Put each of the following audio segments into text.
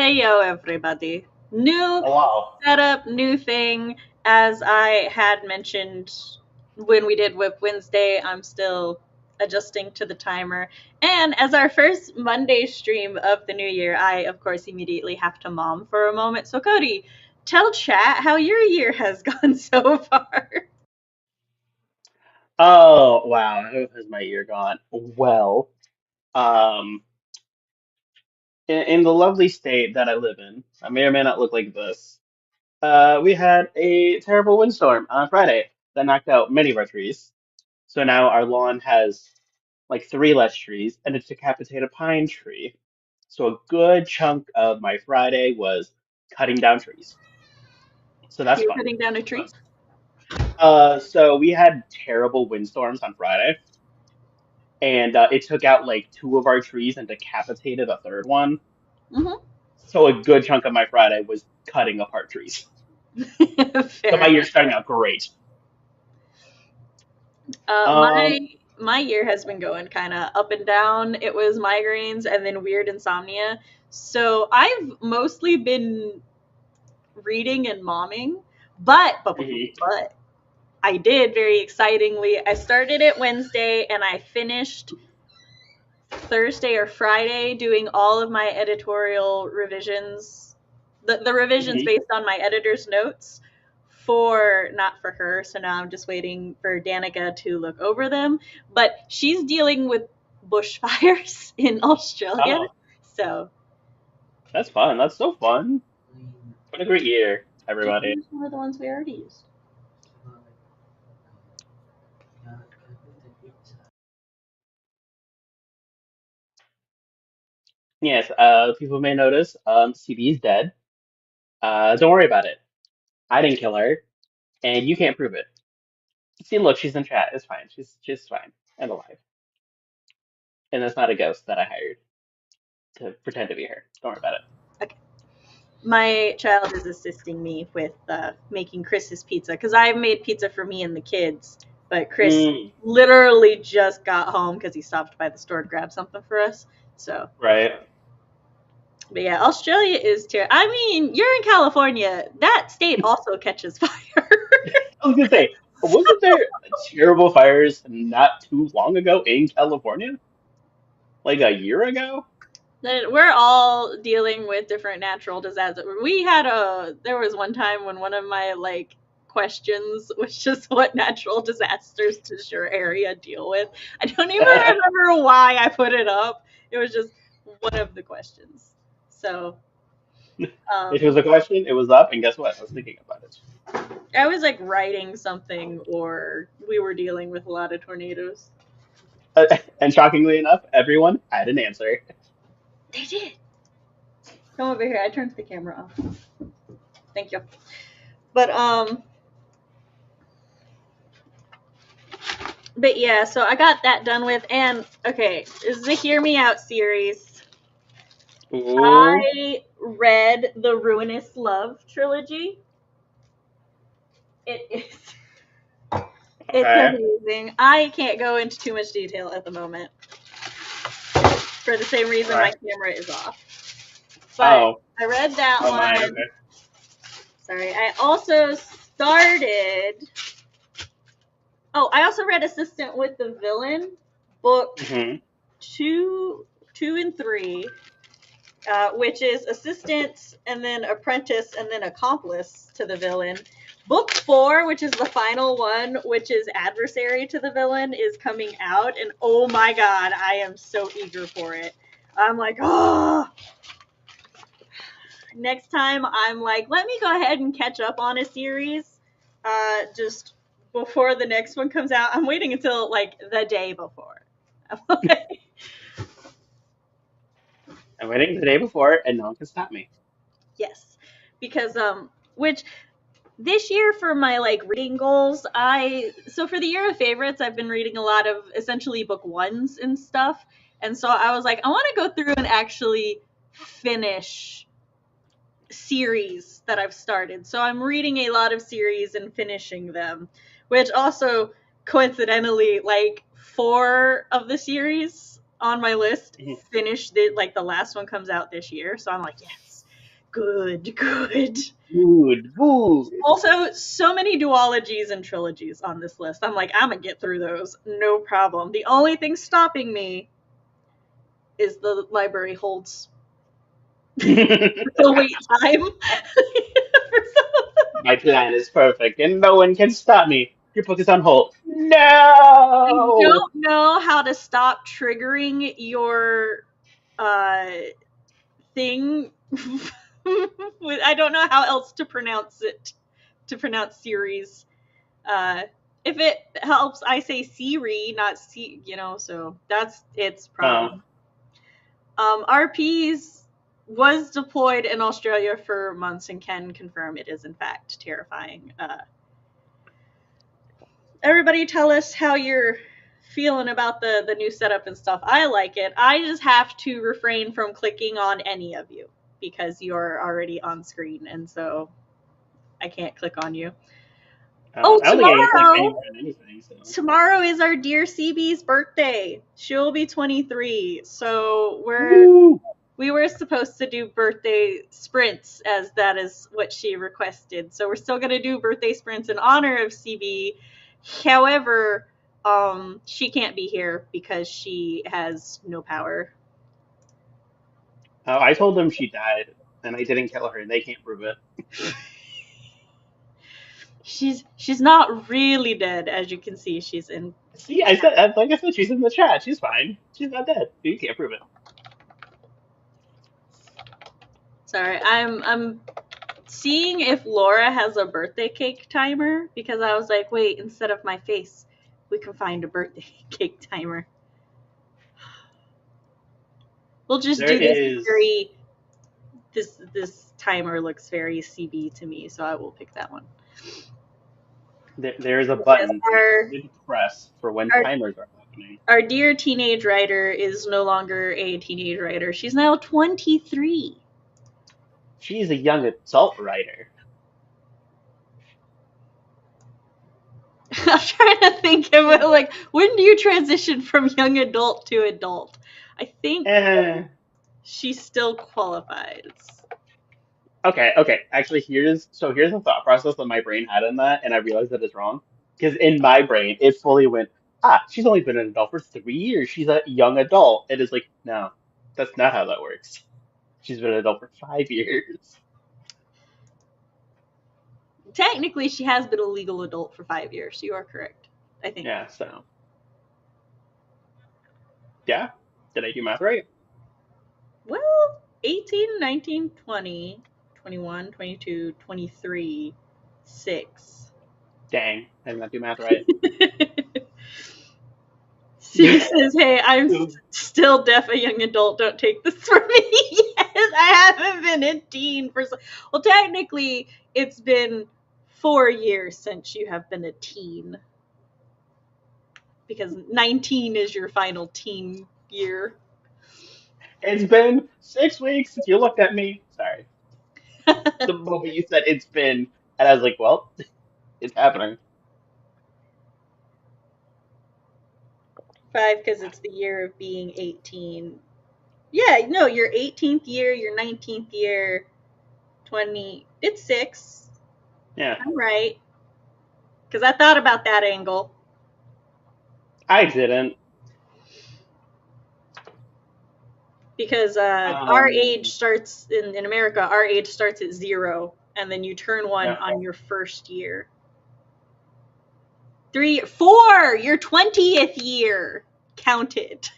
Heyo, everybody. New Oh, wow. setup, new thing. As I had mentioned when we did Whip Wednesday, I'm still adjusting to the timer. And as our first Monday stream of the new year, I, of course, immediately have to mom for a moment. So, Cody, tell chat how your year has gone so far. Oh, wow. How has my year gone? Well, um, in the lovely state that I live in, I may or may not look like this. We had a terrible windstorm on Friday that knocked out many of our trees. So now our lawn has like three less trees and a decapitated pine tree. So a good chunk of my Friday was cutting down trees. So that's You're fun. cutting down a That's tree? fun. So we had terrible windstorms on Friday, and it took out like two of our trees and decapitated a third one. Mm-hmm. So a good chunk of my Friday was cutting apart trees. So Fair my year's enough. starting out great. My Um, my year has been going kind of up and down. It was migraines and then weird insomnia. So I've mostly been reading and momming, mhm, but I did very excitingly. I started it Wednesday and I finished Thursday or Friday doing all of my editorial revisions, the revisions mhm. based on my editor's notes for not for her. So now I'm just waiting for Danica to look over them. But she's dealing with bushfires in Australia. Oh, So that's fun. That's so fun. What a great year, just everybody. use one of the ones we already used. Yes, people may notice, CB is dead. Don't worry about it. I didn't kill her, and you can't prove it. See, look, she's in chat. It's fine. She's fine and alive. And it's not a ghost that I hired to pretend to be her. Don't worry about it. Okay. My child is assisting me with making Chris's pizza because I made pizza for me and the kids, but Chris Mm, literally just got home because he stopped by the store to grab something for us. So, right. but yeah, Australia is terrible. I mean, you're in California. That state also catches fire. I was gonna say, wasn't there terrible fires not too long ago in California? Like a year ago? We're all dealing with different natural disasters. There was one time when one of my questions was just what natural disasters does your area deal with? I don't even remember why I put it up. It was just one of the questions. So, It um, was a question, it was up, and guess what? I was thinking about it. I was like writing something, or we were dealing with a lot of tornadoes. And shockingly enough, everyone had an answer. They did. Come over here. I turned the camera off. Thank you. But but yeah, so I got that done with, and okay, this is a Hear Me Out series. Ooh, I read the Ruinous Love trilogy. It is it's okay. amazing. I can't go into too much detail at the moment for the same reason my Alright. camera is off. But Oh, I read that oh my, one. okay. Sorry. I also started. Oh, I also read Assistant with the Villain, books Hmm. two and three, which is assistant and then apprentice and then accomplice to the villain. Book 4, which is the final one, which is adversary to the villain, is coming out, and oh my god, I am so eager for it. I'm like, oh. Next time, I'm like, let me go ahead and catch up on a series, just before the next one comes out. I'm waiting until like the day before. I'm waiting the day before, and no one can stop me. Yes, because which this year for my reading goals, I so for the year of favorites, I've been reading a lot of essentially book ones and stuff, and so I was like, I want to go through and actually finish series that I've started. So I'm reading a lot of series and finishing them, which also coincidentally, like 4 of the series on my list Mhm. finished it. Like the last one comes out this year, so I'm like, yes. good, good. Good, good. Also, so many duologies and trilogies on this list. I'm like, I'm gonna get through those, no problem. The only thing stopping me is the library holds the wait time. For My plan is perfect, and no one can stop me. Your book is on hold. I No! don't know how to stop triggering your uh, thing. I don't know how else to pronounce it. To pronounce series. Uh, if it helps, I say Siri, not C. So that's its Oh, problem. RPs was deployed in Australia for months and can confirm it is in fact terrifying. Everybody tell us how you're feeling about the new setup and stuff. I like it. I just have to refrain from clicking on any of you because you're already on screen, and so I can't click on you. Oh, I don't think I can click anywhere on anything, so. tomorrow is our dear CB's birthday. She'll be 23. So Woo! we were supposed to do birthday sprints, as that is what she requested. So we're still going to do birthday sprints in honor of CB. However, she can't be here because she has no power. I told them she died, and I didn't kill her, and they can't prove it. She's not really dead, as you can see. She's in. See, like I said, she's in the chat. She's fine. She's not dead. You can't prove it. Sorry, I'm seeing if Laura has a birthday cake timer because I was like, wait, instead of my face, we can find a birthday cake timer. We'll just There do this is. very. This timer looks very CB to me, so I will pick that one. There is a Because button that you should press for when our timers are happening. our dear teenage writer is no longer a teenage writer. She's now 23. She's a young adult writer. I'm trying to think of it, like, when do you transition from young adult to adult? I think Eh. she still qualifies. Okay. Actually, here's the thought process that my brain had in that, and I realized that it's wrong. Because in my brain, it fully went, she's only been an adult for 3 years. She's a young adult. It is like, no, that's not how that works. She's been an adult for 5 years. Technically, she has been a legal adult for 5 years. You are correct, I think. Yeah, so. Yeah. Did I do math right? Well, 18, 19, 20, 21, 22, 23, 6. Dang, I did not do math right. She says, hey, I'm still deaf, a young adult. Don't take this from me. Yes, I haven't been a teen for so. Well, technically, it's been 4 years since you have been a teen. Because 19 is your final teen year. It's been 6 weeks since you looked at me. Sorry. The moment you said it's been, and I was like, well, it's happening. 5 because it's the year of being 18. Yeah, no, your 18th year, your 19th year, 20. It's 6. Yeah, I'm right. Because I thought about that angle. I didn't. Because our age starts, in America, our age starts at 0, and then you turn 1 Yeah. on your first year. 3, 4, your 20th year counted.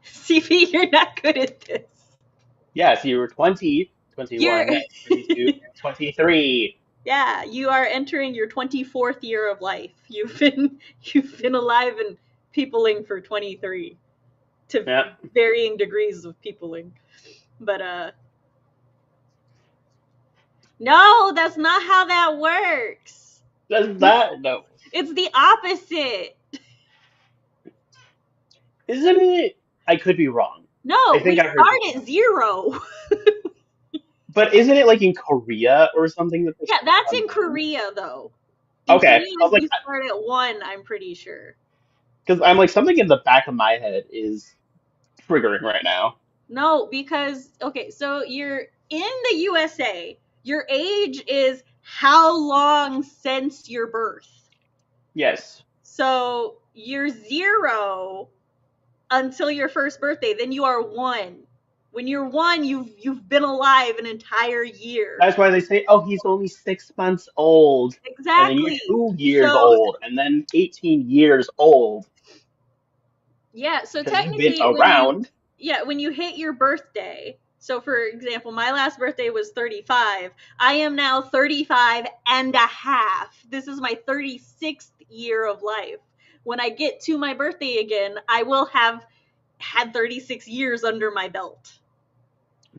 CP, you're not good at this. Yes, you were 20, 21, You're 22, 23. Yeah, you are entering your 24th year of life. You've been alive and peopling for 23 to Yeah. varying degrees of peopling. But no, that's not how that works. Does that? No. It's the opposite. Isn't it? I could be wrong. I No, we think I heard this start at wrong. 0. But isn't it like in Korea or something that they Yeah, start that's on in one? Korea though. In Okay. Korea I was like, you start at 1, I'm pretty sure. because I'm like, something in the back of my head is triggering right now. No, because okay, so in the USA, your age is how long since your birth. Yes. So you're 0 until your first birthday, then you are 1. When you're 1, you've been alive an entire year. That's why they say, oh, he's only 6 months old. And then you're Exactly. 2 years So old, and then 18 years old, yeah, so because you've been technically around. when you hit your birthday, so for example, my last birthday was 35. I am now 35 and a half. This is my 36th year of life. When I get to my birthday again, I will have had 36 years under my belt.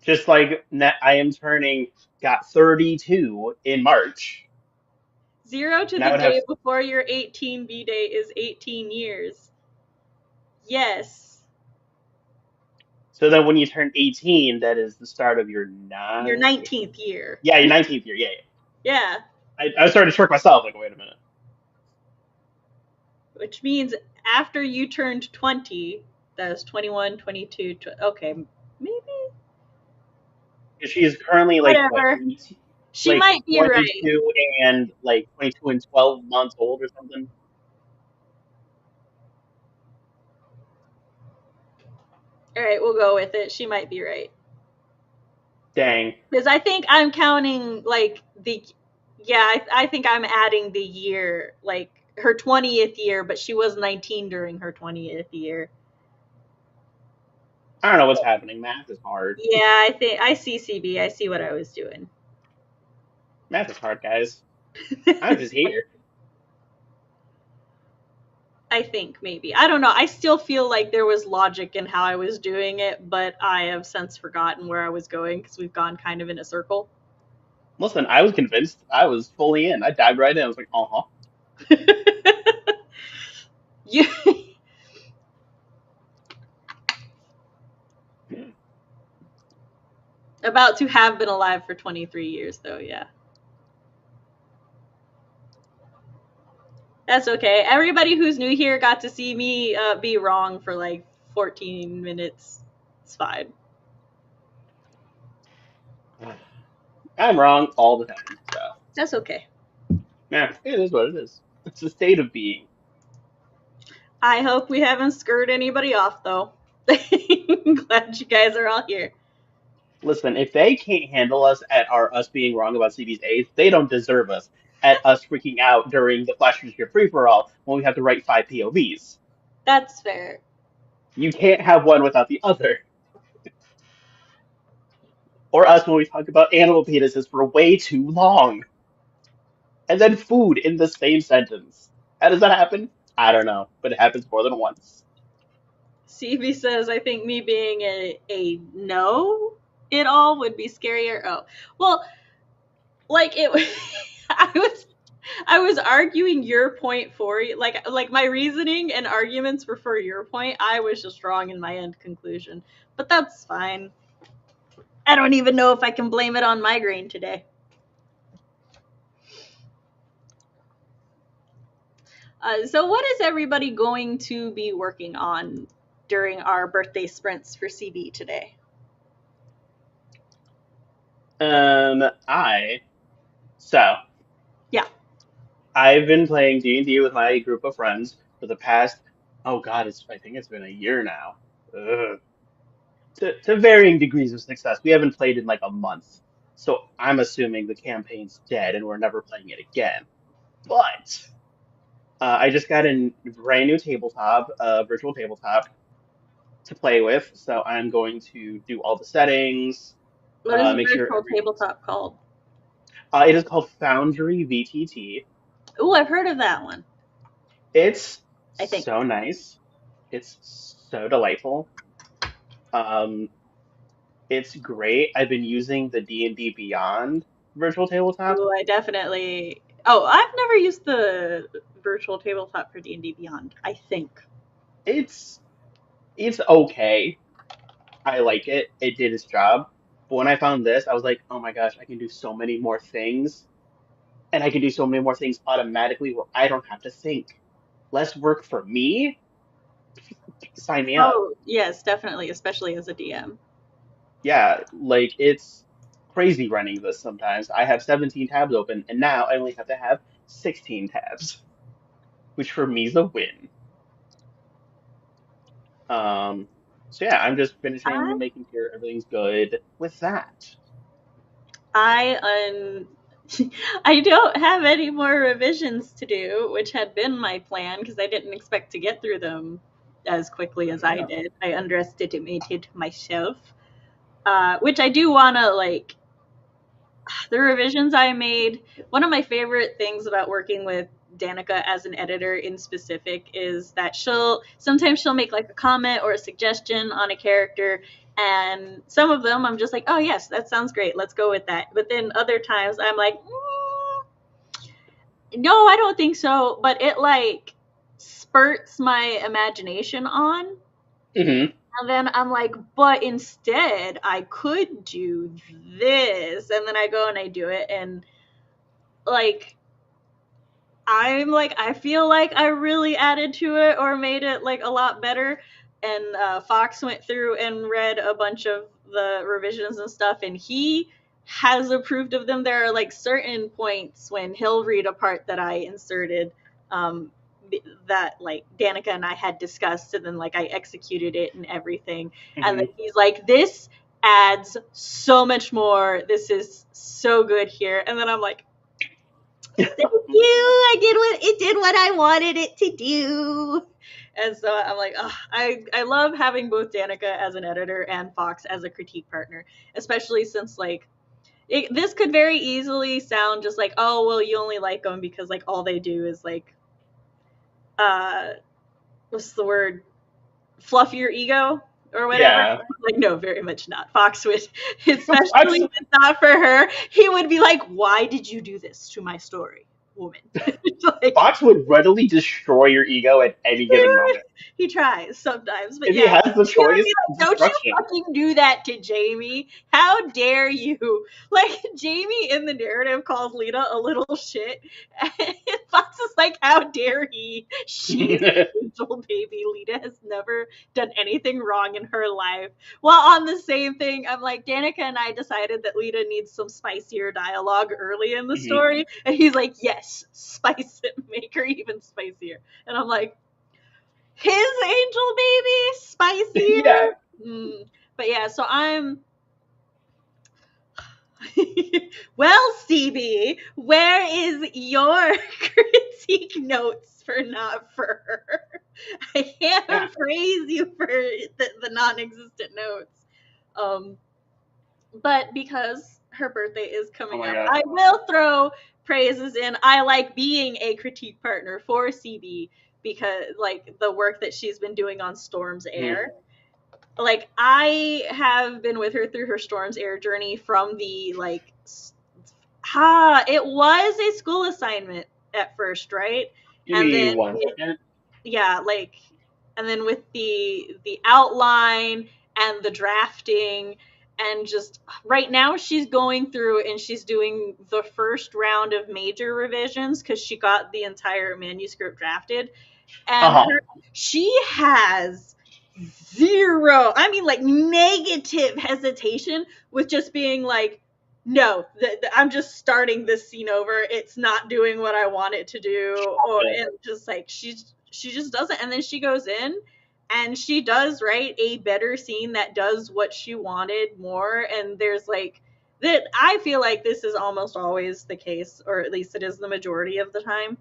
Just like I am got 32 in March, 0 to and I the would have. day before your 18 B day is 18 years. Yes. So then when you turn 18, that is the start of your Your nine. 19th year. Yeah, your 19th year. Yeah, Yeah. yeah. I started to trick myself. Like, wait a minute. Which means after you turned 20, that was 21, 22, okay, maybe? She is currently like what, Whatever. She like might be right. 22 and like 22 and 12 months old or something. All right, we'll go with it. She might be right. Dang. Because I think I'm counting, like, yeah, I think I'm adding the year, like, her 20th year, but she was 19 during her 20th year. I don't know what's happening. Math is hard. Yeah, I think I see CB. I see what I was doing. Math is hard, guys. I'm just here. I think maybe. I don't know. I still feel like there was logic in how I was doing it, but I have since forgotten where I was going because we've gone kind of in a circle. Listen, I was convinced. I was fully in. I dived right in. I was like, uh-huh. You about to have been alive for 23 years though, yeah. That's okay. Everybody who's new here got to see me be wrong for like 14 minutes. It's fine. I'm wrong all the time. So, That's okay. yeah, it is what it is. It's a state of being. I hope we haven't screwed anybody off though. I'm glad you guys are all here. Listen, if they can't handle us at us being wrong about CB's age, they don't deserve us at us freaking out during the Flash Your Free for All when we have to write 5 POVs. That's fair. You can't have one without the other. Or us when we talk about animal penises for way too long. And then food in the same sentence. How does that happen? I don't know, but it happens more than once. CB says, I think me being a no it all would be scarier. Oh. Well, like it I was arguing your point for you. Like my reasoning and arguments were for your point. I was just wrong in my end conclusion. But that's fine. I don't even know if I can blame it on migraine today. So what is everybody going to be working on during our birthday sprints for CB today? I so Yeah. I've been playing D&D with my group of friends for the past, oh God, I think it's been a year now. Ugh. To varying degrees of success. We haven't played in like a month. So I'm assuming the campaign's dead and we're never playing it again. But I just got a brand new tabletop, virtual tabletop to play with. So I'm going to do all the settings, What is the make sure virtual everything's. tabletop called? It is called Foundry VTT. Oh, I've heard of that one. It's I think. so nice. It's so delightful. Um, it's great. I've been using the D&D Beyond virtual tabletop. Oh, I definitely. Oh, I've never used the virtual tabletop for D&D Beyond. I think. It's it's okay. I like it. It did its job. But when I found this, I was like, oh my gosh, I can do so many more things. And I can do so many more things automatically where I don't have to think. Less work for me? Sign me up. Oh, yes, definitely, especially as a DM. Yeah, like it's crazy running this sometimes. I have 17 tabs open, and now I only have to have 16 tabs, which for me is a win. Um, so yeah, I'm just finishing I and making sure everything's good with that. I I don't have any more revisions to do, which had been my plan because I didn't expect to get through them as quickly as I Yeah. did. I underestimated myself. Which I do want to like the revisions I made. One of my favorite things about working with Danica as an editor in specific is that she'll make like a comment or a suggestion on a character, and some of them I'm just like, oh yes, that sounds great, let's go with that. But then other times I'm like, no, I don't think so. But it like spurts my imagination on, Hmm. and then I'm like, but instead I could do this, and then I go and I do it, and like I feel like I really added to it or made it like a lot better. And Fox went through and read a bunch of the revisions and stuff, and he has approved of them. There are like certain points when he'll read a part that I inserted, um, that like Danica and I had discussed, and then like I executed it and everything. And then Hmm. he's like, "This adds so much more. This is so good here." And then I'm like, thank you. It did what I wanted it to do. And so I'm like, oh, I love having both Danica as an editor and Fox as a critique partner, especially since like this could very easily sound just like, oh well, you only like them because like all they do is like uh what's the word, fluff your ego or whatever. Yeah. Like, no, very much not. Fox would, Fox, especially if it's not for her, he would be like, why did you do this to my story, woman? Like, Fox would readily destroy your ego at any given moment. he tries sometimes, but If he yeah, has the he would choice, be like, "Don't you destruction. fucking do that to Jamie? How dare you?" Like Jamie in the narrative calls Lita a little shit, and Fox is like, "How dare he? She's an angel baby. Lita has never done anything wrong in her life." Well, on the same thing, I'm like, Danica and I decided that Lita needs some spicier dialogue early in the Mhm. story, and he's like, "Yes, spice it, make her even spicier." And I'm like, his angel baby Yeah. spicier. But yeah, so I'm well, CB, where is your critique notes for Not For Her? I Yeah. can't praise you for the non-existent notes. Um, but because her birthday is Oh coming my up, God. I will throw praises in. I like being a critique partner for CB because like the work that she's been doing on Storm's Mhm. Heir. Like I have been with her through her Storm's Heir journey from the like it was a school assignment at first, right? Give And me then one second. yeah, like, and then with the outline and the drafting, and just right now she's going through and she's doing the first round of major revisions because she got the entire manuscript drafted, and Uh-huh. she has zero, I mean like negative hesitation with just being like, no, I'm just starting this scene over, it's not doing what I want it to do, or and just like she just doesn't, and then she goes in and she does write a better scene that does what she wanted more. And there's like that, I feel like this is almost always the case, or at least it is the majority of the time,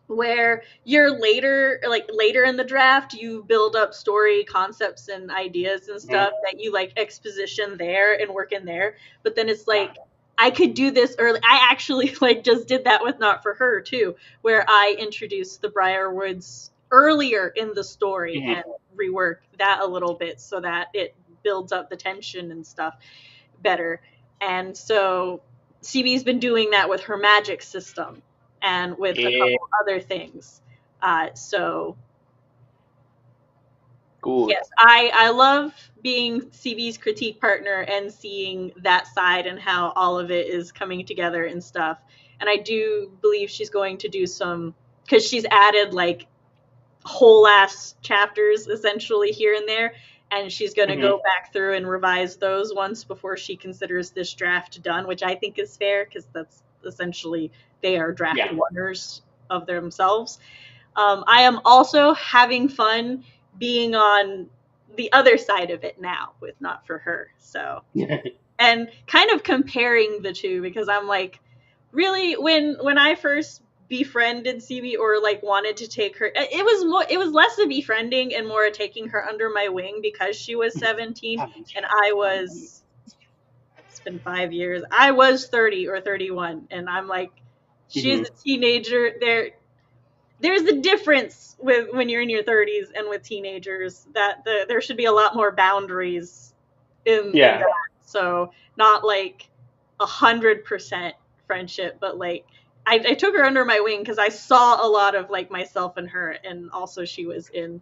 where you're later in the draft you build up story concepts and ideas and Mhm. stuff that you like exposition there and work in there, but then it's like I could do this early. I actually like just did that with Not For Her too, where I introduced the Briarwoods earlier in the story Mhm. and rework that a little bit so that it builds up the tension and stuff better. And so CB's been doing that with her magic system and with a Yeah. couple other things. So Good. yes, I love being CB's critique partner and seeing that side and how all of it is coming together and stuff. And I do believe she's going to do some, because she's added like whole ass chapters essentially here and there. and she's going to Mhm. go back through and revise those once before she considers this draft done, which I think is fair because that's essentially they are draft Yeah. winners of themselves. I am also having fun being on the other side of it now with Not For Her. So, and kind of comparing the two because I'm like, really, when I first befriended CB or like wanted to take her, it was less a befriending and more a taking her under my wing because she was 17 and I was, it's been 5 years, I was 30 or 31, and I'm like, she's Mhm. a teenager. There's a difference with when you're in your 30s and with teenagers that there should be a lot more boundaries in Yeah. that. So not like 100% friendship, but like I took her under my wing because I saw a lot of like myself and her, and also she was in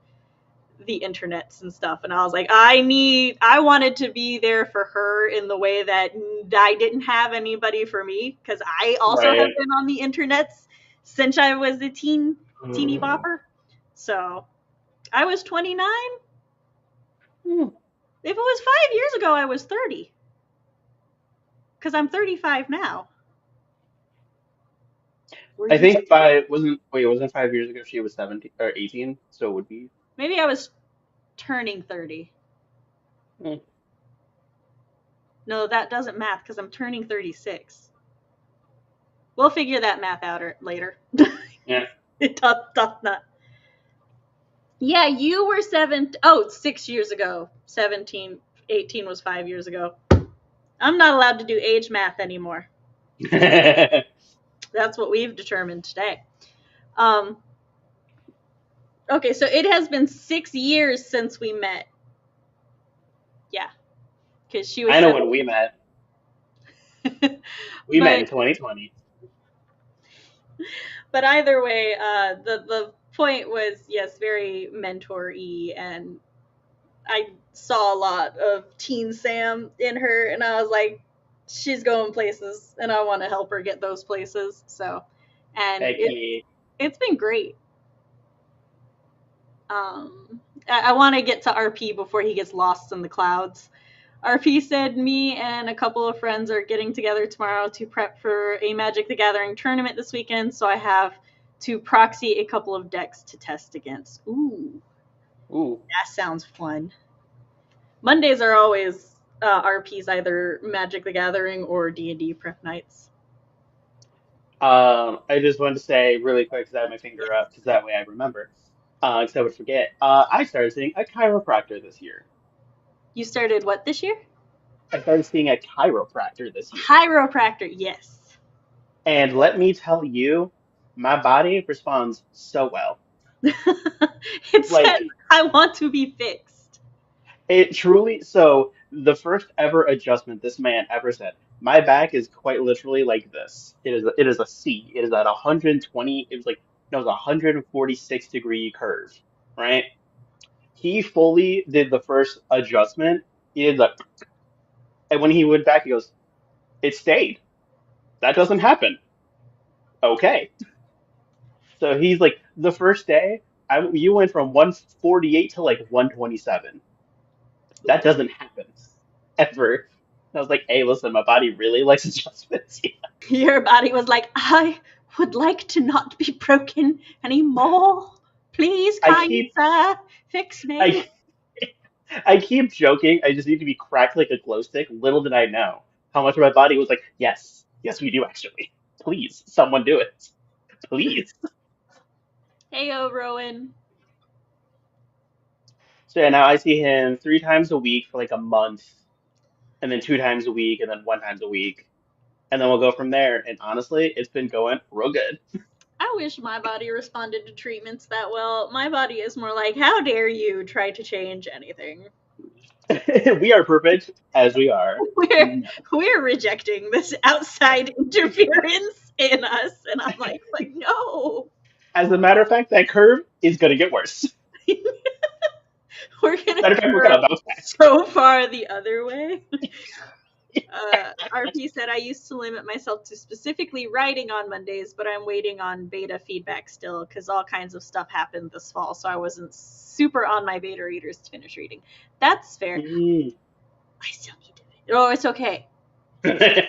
the internets and stuff, and I was like, I wanted to be there for her in the way that I didn't have anybody for me because I also have Right. been on the internets since I was a teeny bopper. So I was 29. Hmm. If it was 5 years ago, I was 30 because I'm 35 now. Were I you? think wasn't 5 years ago she was 17 or 18, so it would be. Maybe I was turning 30. Hmm. No, that doesn't math because I'm turning 36. We'll figure that math out later. Yeah. It does not. Yeah, you were 6 years ago. 17, 18 was 5 years ago. I'm not allowed to do age math anymore. That's what we've determined today. Um, okay, so it has been 6 years since we met. Yeah, because she was I know seven. when we met. We met but in 2020. but either way, the point was, yes, very mentor-y, and I saw a lot of Teen Sam in her, and I was like, she's going places, and I want to help her get those places. So, and Becky. it's been great. I want to get to RP before he gets lost in the clouds. RP said me and a couple of friends are getting together tomorrow to prep for a Magic the Gathering tournament this weekend, so I have to proxy a couple of decks to test against. Ooh, Ooh. that sounds fun. Mondays are always RPs, either Magic the Gathering or D&D prep nights. I just wanted to say really quick because I had my finger Yes. up because that way I remember. Because I would forget. I started seeing a chiropractor this year. You started what this year? I started seeing a chiropractor this year. Chiropractor, yes. And let me tell you, my body responds so well. It says, Like, I want to be fixed. it truly, so the first ever adjustment this man ever said, my back is quite literally like this. It is a C. It is at 120, it was like, no, it was a 146-degree curve, right? He fully did the first adjustment. He did the, and when he went back, he goes, it stayed. That doesn't happen. Okay. So he's like, the first day, you went from 148 to like 127. That doesn't happen ever. I was like, hey, listen, my body really likes adjustments. Your body was like, I would like to not be broken anymore. Please, I kind keep, sir, fix me. I, I keep joking. I just need to be cracked like a glow stick. Little did I know how much of my body was like, yes, yes, we do actually. Please, someone do it. Please. Heyo, Rowan. So yeah, now I see him 3 times a week for like a month, and then 2 times a week, and then 1 time a week, and then we'll go from there. And honestly, it's been going real good. I wish my body responded to treatments that well. My body is more like, how dare you try to change anything? We are perfect as we are. We're No. we're rejecting this outside interference in us, and I'm like no. As a matter of fact, that curve is going to get worse. We're gonna Matter of fact, we're curve going to bounce back. so far the other way. RP said, I used to limit myself to specifically writing on Mondays, but I'm waiting on beta feedback still because all kinds of stuff happened this fall, so I wasn't super on my beta readers to finish reading. That's fair. Mm. I still need to finish. Oh, it's okay.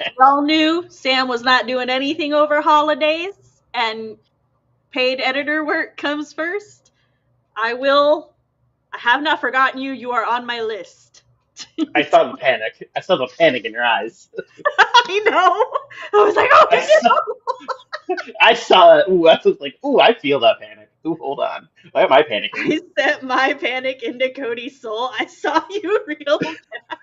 We all knew Sam was not doing anything over holidays, and paid editor work comes first. I have not forgotten you. You are on my list. I saw the panic. I saw the panic in your eyes. I know. I was like, oh I saw, I saw it. Ooh, I was like, ooh, I feel that panic. Ooh, hold on. Why am I panicking? I sent my panic into Cody's soul. I saw you real bad.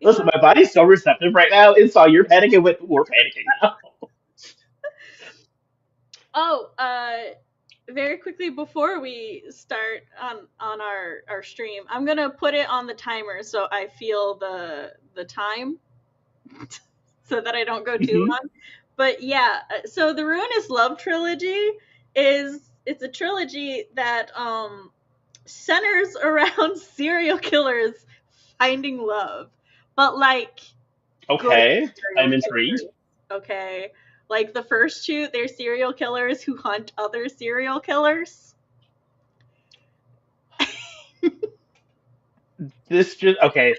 Listen, my body's so receptive right now. It saw your panic and went, ooh, we're panicking now. Oh, very quickly before we start on our stream, I'm gonna put it on the timer so I feel the time, so that I don't go too Mhm. long. But yeah, so the Ruinous Love trilogy it's a trilogy that centers around serial killers finding love, but like good Okay, serial I'm killers. intrigued. Okay, like the first two, they're serial killers who hunt other serial killers. This just, okay,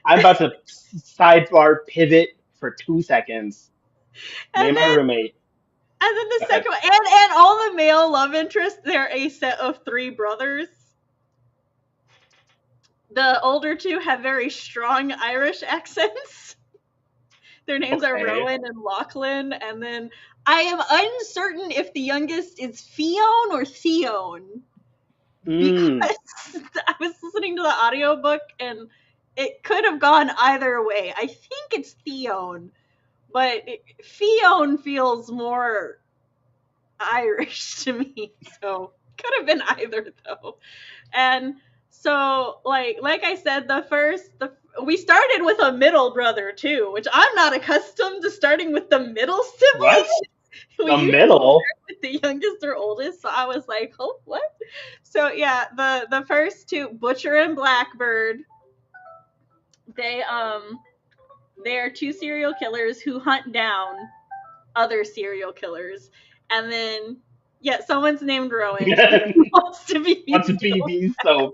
I'm about to sidebar pivot for 2 seconds. Me and and my then roommate. and then the Go ahead. second one, and all the male love interests, they're a set of three brothers. The older two have very strong Irish accents. Their names are Okay. Rowan and Lachlan, and then I am uncertain if the youngest is Fiona or Theon, because Mm, I was listening to the audiobook and it could have gone either way. I think it's Theon, but Fiona feels more Irish to me, so could have been either though. And so like I said, we started with a middle brother too, which I'm not accustomed to starting with the middle what? sibling. We The usually middle? start with the youngest or oldest, so I was like, oh, what? So yeah, the first two, Butcher and Blackbird, they they're two serial killers who hunt down other serial killers, and then yeah, someone's named Rowan who wants to be Wants to me be so. me so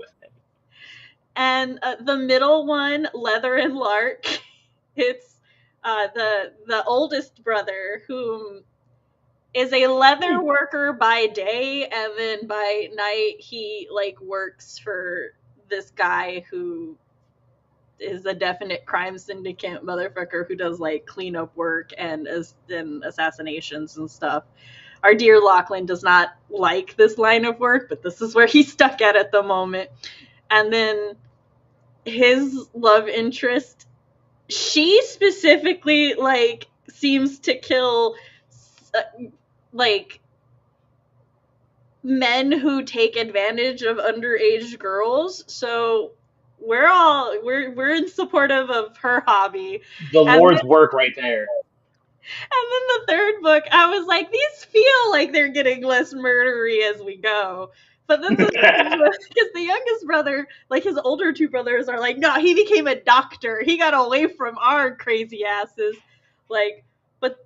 And the middle one, Leather and Lark, it's the oldest brother, whom is a leather bad. worker by day, and then by night he like works for this guy who is a definite crime syndicate motherfucker who does like cleanup work and assassinations and stuff. Our dear Lachlan does not like this line of work, but this is where he's stuck at the moment. And then his love interest, she specifically like seems to kill uh, like men who take advantage of underage girls. So we're in supportive of her hobby. The And Lord's work right there. And then the third book, I was like, these feel like they're getting less murdery as we go. But then because the youngest brother, like his older two brothers, are like, no, he became a doctor. He got away from our crazy asses. Like, but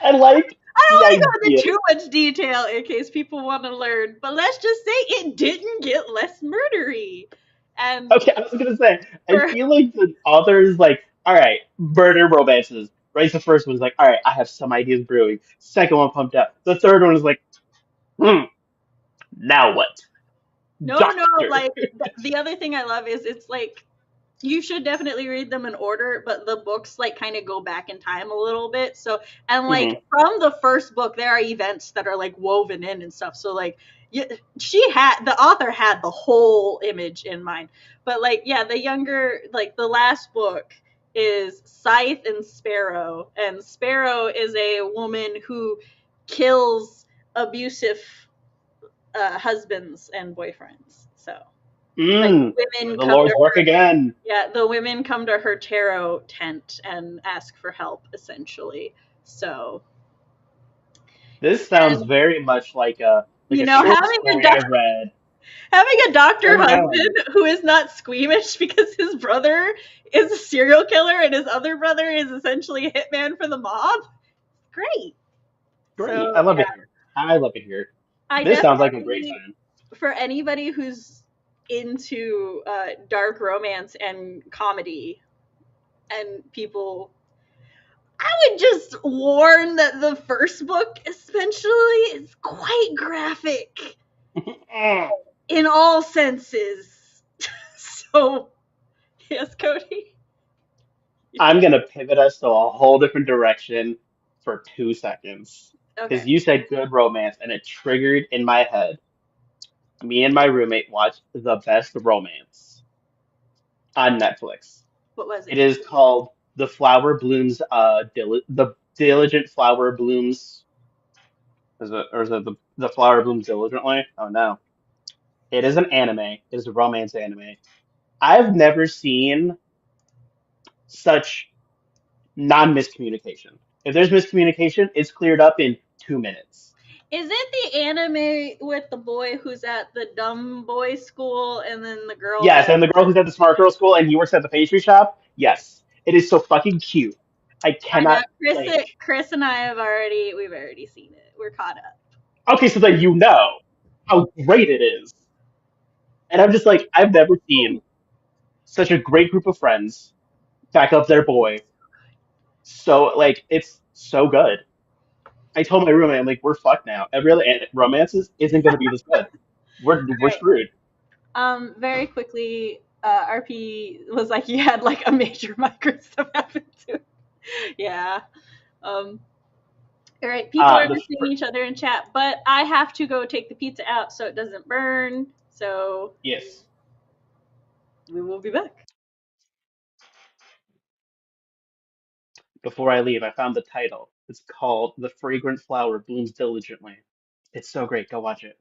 I like I don't the want to go idea. into too much detail in case people want to learn. But let's just say it didn't get less murdery. And Okay, I was gonna say, I for feel like the author's like, all right, murder romances. Right, the first one's like, all right, I have some ideas brewing. Second one pumped up. The third one is like, now what? no, Doctor. like the other thing I love is it's like you should definitely read them in order, but the books like kind of go back in time a little bit. So, and like Hmm. from the first book, there are events that are like woven in and stuff. So like the author had the whole image in mind. But like, yeah, the younger, like the last book is Scythe and Sparrow. And Sparrow is a woman who kills abusive husbands and boyfriends. So like women The come to Lord's work her, again. yeah, the women come to her tarot tent and ask for help, essentially. So, This sounds and very much like you a know, short story I read. having a doctor Slow husband down. who is not squeamish because his brother is a serial killer and his other brother is essentially a hitman for the mob, great. So Great. I love yeah, it here. I love it here. I This sounds like a great definitely, time. for anybody who's into dark romance and comedy and people, I would just warn that the first book especially is quite graphic in all senses. So yes, Cody. I'm gonna pivot us to a whole different direction for 2 seconds. Okay. Because you said good romance and it triggered in my head. Me and my roommate watched The Best Romance on Netflix. What was It it? is called The Flower Blooms, The Diligent Flower Blooms. Or is it the Flower Blooms Diligently? Oh no. It is an anime. It is a romance anime. I've never seen such non-miscommunication. If there's miscommunication, it's cleared up in 2 minutes. Is it the anime with the boy who's at the dumb boy school and then the girl Yes, that and the girl who's at the smart girl school and he works at the pastry shop. Yes, it is so fucking cute. I I know cannot like. Chris and I we've already seen it. We're caught up. Okay, so then you know how great it is, and I'm just like I've never seen such a great group of friends back up their boy. So like it's so good. I told my roommate, I'm like, we're fucked now. Every other romances isn't going to be this good. We're All right. screwed. Very quickly, RP was like, you had like a major migrant stuff happen too. Yeah. Um, all right. People are The listening to each other in chat, but I have to go take the pizza out so it doesn't burn. So yes. we will be back. Before I leave, I found the title. It's called "The Fragrant Flower Blooms Diligently." It's so great. Go watch it.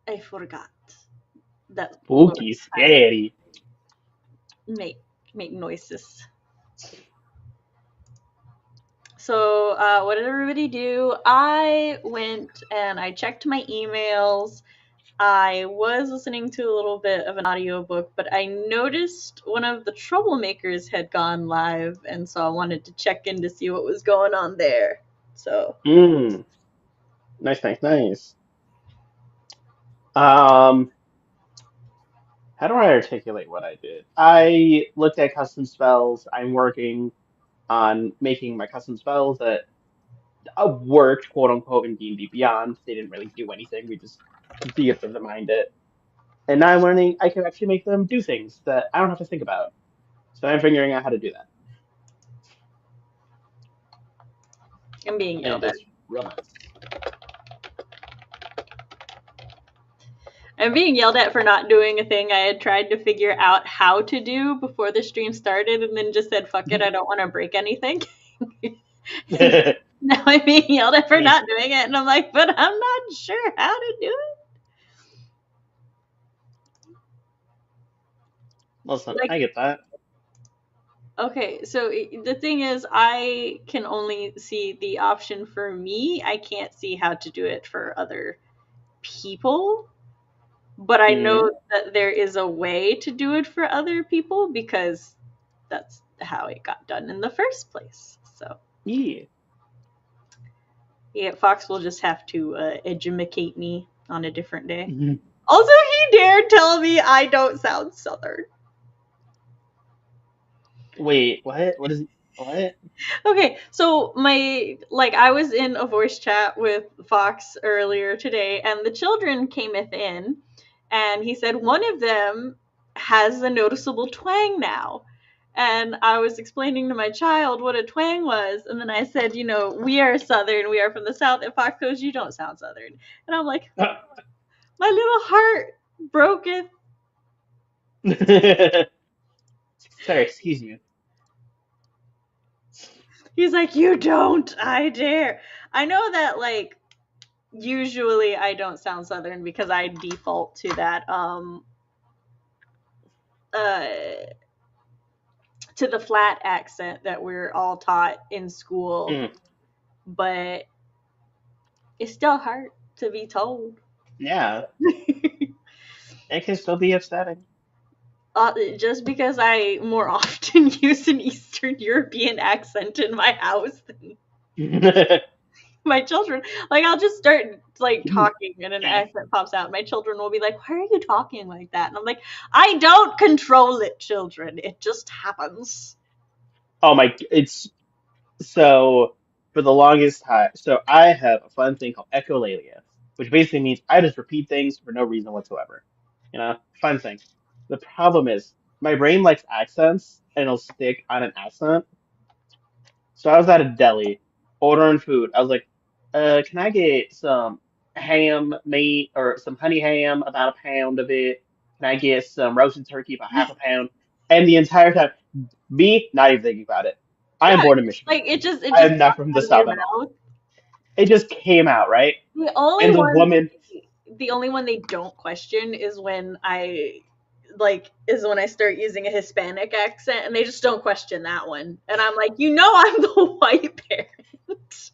I forgot that Lord Spooky, Tyler scary. make make noises. So, what did everybody do? I went and I checked my emails. I was listening to a little bit of an audiobook, but I noticed one of the troublemakers had gone live, and so I wanted to check in to see what was going on there. So, Mm, nice, nice, nice. Um, how do I articulate what I did? I looked at custom spells. I'm working on making my custom spells that worked, quote unquote, in D&D Beyond. They didn't really do anything. We just determined it. And now I'm learning I can actually make them do things that I don't have to think about. So I'm figuring out how to do that. I'm being And yelled at. it's real nice. I'm being yelled at for not doing a thing I had tried to figure out how to do before the stream started and then just said, fuck it, I don't want to break anything. And now I'm being yelled at for Hey, not doing it, and I'm like, but I'm not sure how to do it. listen, Like, I get that. okay, so the thing is, I can only see the option for me. I can't see how to do it for other people. But I know Mm, that there is a way to do it for other people because that's how it got done in the first place. So, yeah. yeah, Fox will just have to educate me on a different day. Mhm. Also, he dared tell me I don't sound Southern. Wait, what? What is it? What? Okay, so I was in a voice chat with Fox earlier today, and the children cameth in, and he said one of them has a noticeable twang now. And I was explaining to my child what a twang was, and then I said, we are Southern, we are from the South, and Fox goes, you don't sound Southern. And I'm like, my little heart broketh. Sorry, excuse you. He's like, you don't, I dare. I know that, usually I don't sound Southern because I default to that uh to the flat accent that we're all taught in school, Mm, but it's still hard to be told. yeah, it can still be upsetting. Just because I more often use an Eastern European accent in my house than my children. I'll just start talking and an accent pops out. My children will be like, "Why are you talking like that?" And I'm like, "I don't control it, children. It just happens." Oh my, it's so for the longest time. So I have a fun thing called echolalia, which basically means I just repeat things for no reason whatsoever. Fun thing. The problem is my brain likes accents and it'll stick on an accent. So I was at a deli ordering food. I was like, can I get some ham meat or some honey ham, about a pound of it? Can I get some roasted turkey, about half a pound? And the entire time, me not even thinking about it. I am Yeah, born in Michigan. it I just am not pops from the out of your South at all. mouth. It just came out, right? The only And the one woman, the only one they don't question is when I start using a Hispanic accent, and they just don't question that one. And I'm like, I'm the white parent.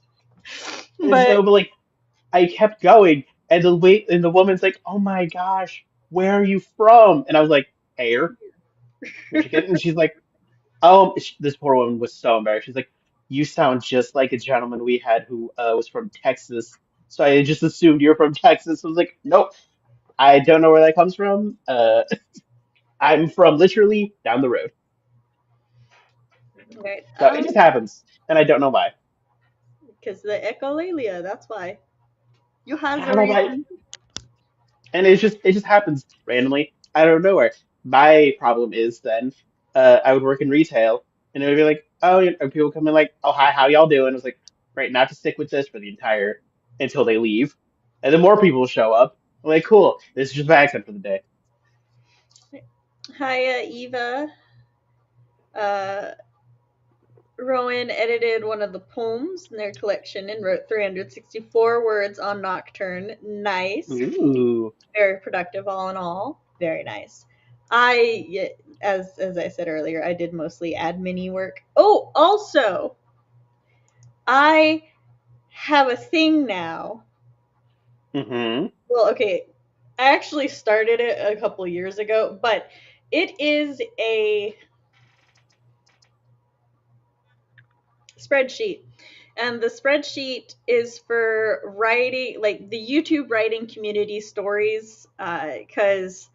and But so, but like, I kept going, and the woman's like, "Oh my gosh, where are you from?" And I was like, "Air, Michigan." And she's like, "Oh," this poor woman was so embarrassed. She's like, "You sound just like a gentleman we had who was from Texas." So I just assumed you're from Texas. I was like, "Nope, I don't know where that comes from. I'm from literally down the road." okay, So it just happens, and I don't know why. because the echolalia, that's why. You I have don't the know why. reason. And it just happens randomly out of nowhere. My problem is then I would work in retail and it would be like, oh, and people come in like, oh hi, how y'all doing? I was like, right, not to stick with this for the entire until they leave, and then more people show up. I'm like, cool, this is just my accent for the day. Hi, Eva. Uh, Rowan edited one of the poems in their collection and wrote 364 words on Nocturne. Nice. Ooh. Very productive all in all. Very nice. I, as I said earlier, I did mostly admin work. Oh, also, I have a thing now. Mm-hmm. Well, okay, I actually started it a couple years ago, but it is a spreadsheet. And the spreadsheet is for writing, like the YouTube writing community stories, because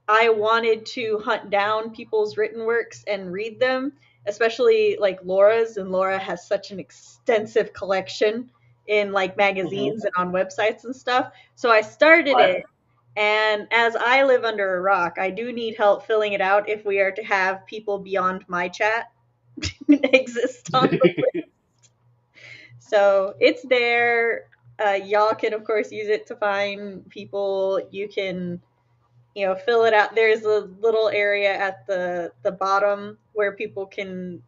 I wanted to hunt down people's written works and read them, especially like Laura's. And Laura has such an extensive collection in like Mm-hmm. magazines and on websites and stuff. So I started What? it. And as I live under a rock, I do need help filling it out if we are to have people beyond my chat exist on the list. So it's there. Y'all can, of course, use it to find people. You can, fill it out. There's a little area at the bottom where people can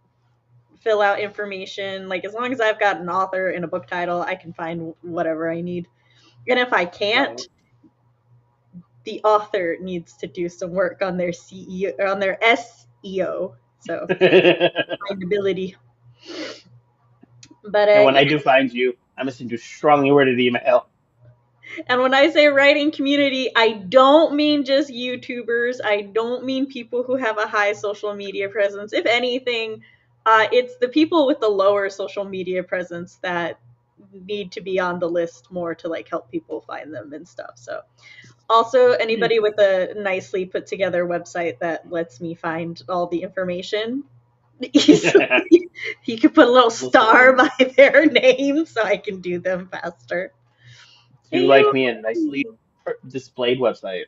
fill out information. Like, as long as I've got an author and a book title, I can find whatever I need. And if I can't, Right. the author needs to do some work on their CEO or on their SEO. So findability. But And when yeah, I do find you, I must send you strongly worded email. and when I say writing community, I don't mean just YouTubers. I don't mean people who have a high social media presence. If anything, it's the people with the lower social media presence that need to be on the list more to like help people find them and stuff. So also anybody with a nicely put together website that lets me find all the information easily. You could put a little star Listen, by their name so I can do them faster. do Hey, like you. me a nicely displayed website.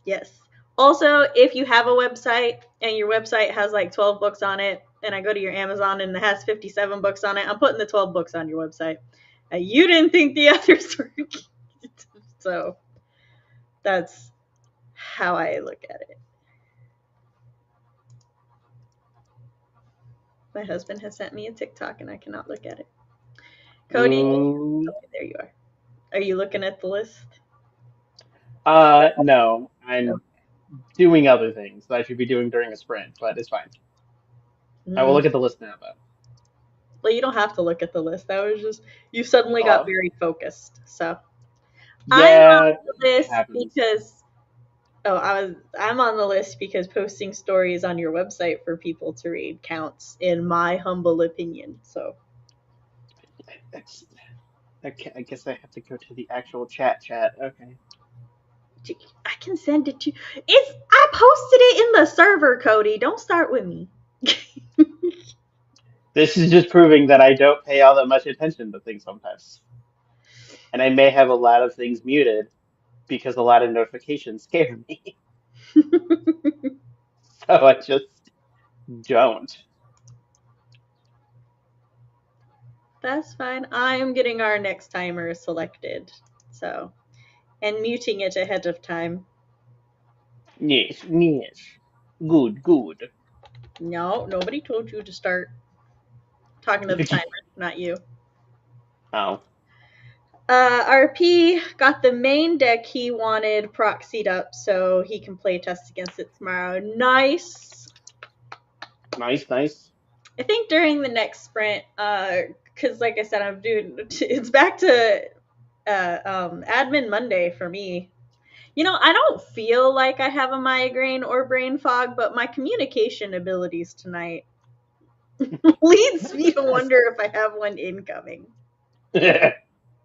Yes. Also, if you have a website and your website has like 12 books on it, and I go to your Amazon and it has 57 books on it, I'm putting the 12 books on your website. You didn't think the others were good. So that's how I look at it. My husband has sent me a TikTok and I cannot look at it. Cody, Ooh. okay, there you are. Are you looking at the list? No, I'm doing other things that I should be doing during a sprint, but it's fine. I will Mm. look at the list now, though. Well, you don't have to look at the list. That was just, you suddenly got Oh, very focused. So I'm on yeah, the it list happens. because I'm on the list because posting stories on your website for people to read counts, in my humble opinion. So That's, I guess I have to go to the actual chat. Okay. I can send it to you. I posted it in the server, Cody. Don't start with me. This is just proving that I don't pay all that much attention to things sometimes. And I may have a lot of things muted because a lot of notifications scare me. So I just don't. That's fine. I'm getting our next timer selected. So, and muting it ahead of time. Yes. Good. No, nobody told you to start talking to the timer, not you. Oh, RP got the main deck he wanted proxied up so he can play test against it tomorrow. Nice. nice. I think during the next sprint, because like I said, I'm doing it's back to admin Monday for me. I don't feel like I have a migraine or brain fog, but my communication abilities tonight leads me to wonder if I have one incoming.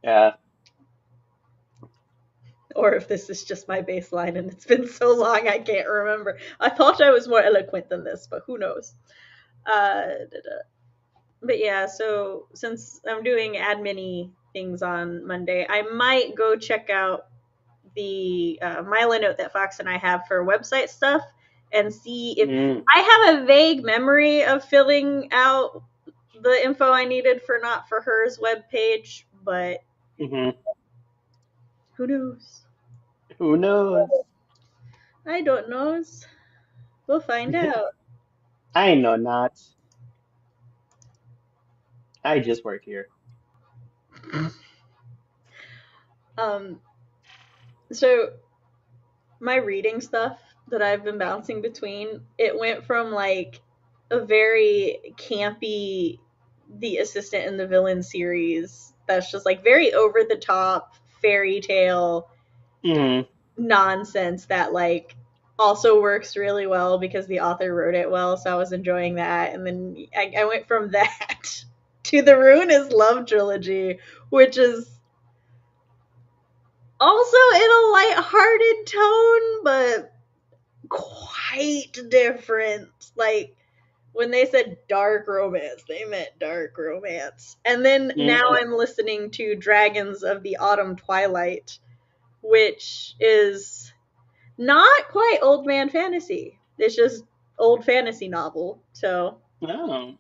Yeah. Or if this is just my baseline and it's been so long I can't remember. I thought I was more eloquent than this, but who knows? But yeah, so since I'm doing admin things on Monday, I might go check out the Milanote that Fox and I have for website stuff and see if Mm, I have a vague memory of filling out the info I needed for Not For Her's webpage, but hmm who knows? Who knows? I don't know. We'll find out. I know not. I just work here. Um, so my reading stuff that I've been bouncing between, it went from like a very campy The Assistant and the Villain series that's just like very over the top fairy tale Mm. nonsense that like also works really well because the author wrote it well, so I was enjoying that. And then I went from that to the Ruinous Love trilogy, which is also in a light-hearted tone, but quite different. Like when they said dark romance, they meant dark romance. And then now Mm. I'm listening to Dragons of the Autumn Twilight, which is not quite old man fantasy. It's just old fantasy novel. So Oh.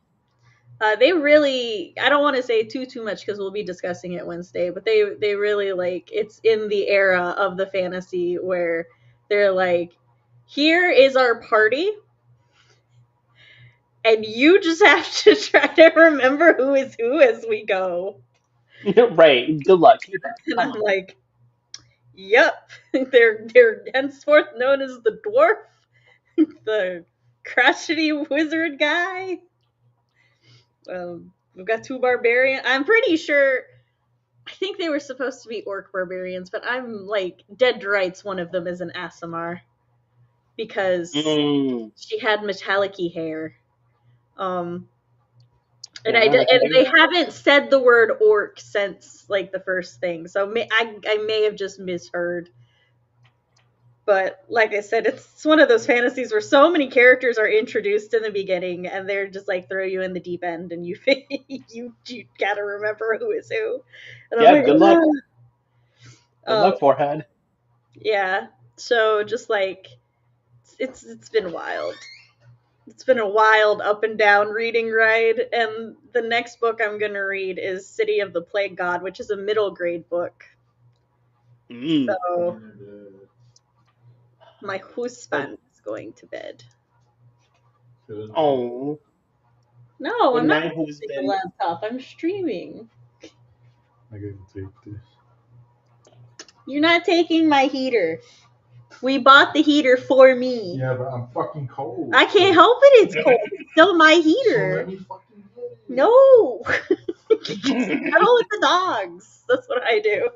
they really, I don't want to say too much because we'll be discussing it Wednesday, but they really like, it's in the era of the fantasy where they're like, here is our party and you just have to try to remember who is who as we go. Right. Good luck. Keep up. And Come I'm on. like, yep, they're henceforth known as the dwarf, the crotchety wizard guy. We've got two barbarian. I'm pretty sure. I think they were supposed to be orc barbarians, but I'm like dead to rights. One of them is an Asimar because Mm. she had metallic-y hair. Um, and Yeah, I can and dig they that. haven't said the word orc since like the first thing, so I may have just misheard. But like I said, it's one of those fantasies where so many characters are introduced in the beginning, and they're just like throw you in the deep end, and you you gotta remember who is who. And I'm Yeah, like, good luck. Good oh luck, forehead. yeah. So just like it's been wild. It's been a wild up and down reading ride, and the next book I'm gonna read is City of the Plague God, which is a middle grade book. Mm. So my But husband is going to bed. oh, No, but I'm not my using the husband. laptop. I'm streaming. I can take this. You're not taking my heater. We bought the heater for me. Yeah, but I'm fucking cold. I can't help it. It's cold. It's still my So heater. let me fucking get it. No. Cuddle with the dogs. That's what I do.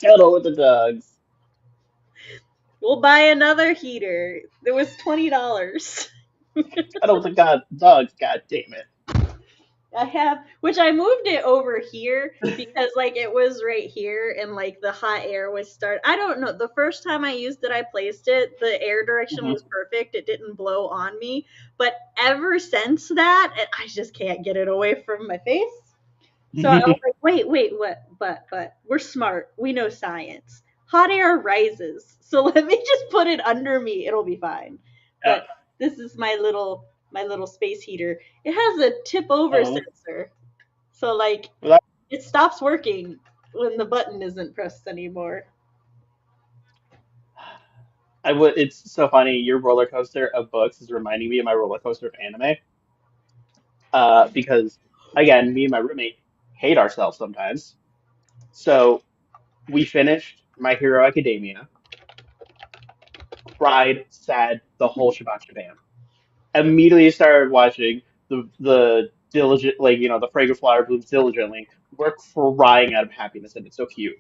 Cuddle with the dogs. We'll buy another heater. It was $20. Cuddle with the dogs. God damn it. I have, which I moved it over here because like it was right here and like the hot air was start. I don't know. The first time I used it, I placed it. The air direction was perfect. It didn't blow on me. But ever since that, I just can't get it away from my face. So I was like, wait, what? But we're smart. We know science. Hot air rises. So let me just put it under me. It'll be fine. Yeah. But this is my little space heater. It has a tip over Oh, sensor. So like well, that, it stops working when the button isn't pressed anymore. I would. It's so funny. Your roller coaster of books is reminding me of my roller coaster of anime. Because again, me and my roommate hate ourselves sometimes. So we finished My Hero Academia, cried, sad, the whole shabbat shabam. Immediately started watching the diligent, like the fragrant flower blooms diligently. We're crying out of happiness, and it's so cute.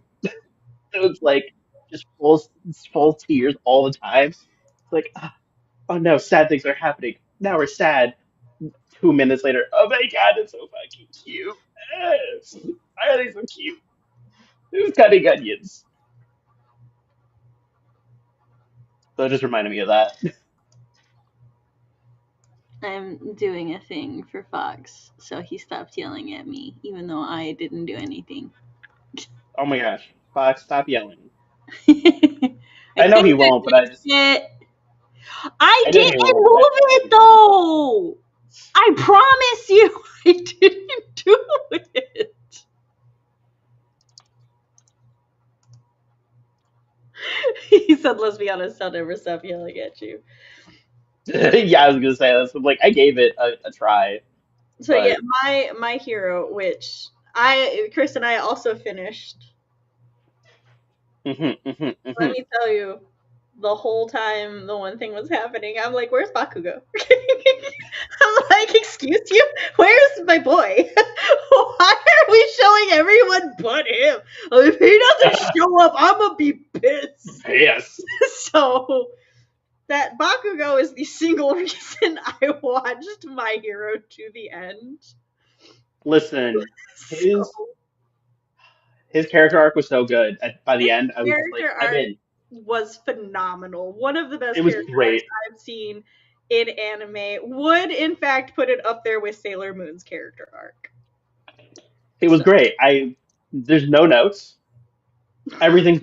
It was like just full tears all the time. It's like, oh no, sad things are happening. Now we're sad. 2 minutes later, oh my god, it's so fucking cute. Yes. Why are they so cute? Who's cutting onions? So it just reminded me of that. I'm doing a thing for Fox, so he stopped yelling at me, even though I didn't do anything. Oh my gosh, Fox, stop yelling. I I know he think I won't, but fixed it. I I know he didn't won't, but move it though. I promise you, I didn't do it. He said, "Let's be honest, I'll never stop yelling at you." yeah, I was gonna say this. Like I gave it a try. So But yeah, my hero, which Chris and I also finished. Let me tell you, the whole time the one thing was happening, I'm like, "Where's Bakugo?" I'm like, "Excuse you, where's my boy? Why are we showing everyone but him? If he doesn't show up, I'm gonna be pissed." yes. So that Bakugo is the single reason I watched My Hero to the end. Listen, So his character arc was so good. By the his end, I was just like, character I'm arc in. was phenomenal. One of the It best was character arcs great. I've seen in anime. Would in fact put it up there with Sailor Moon's character arc. It was So great. There's no notes. Everything's.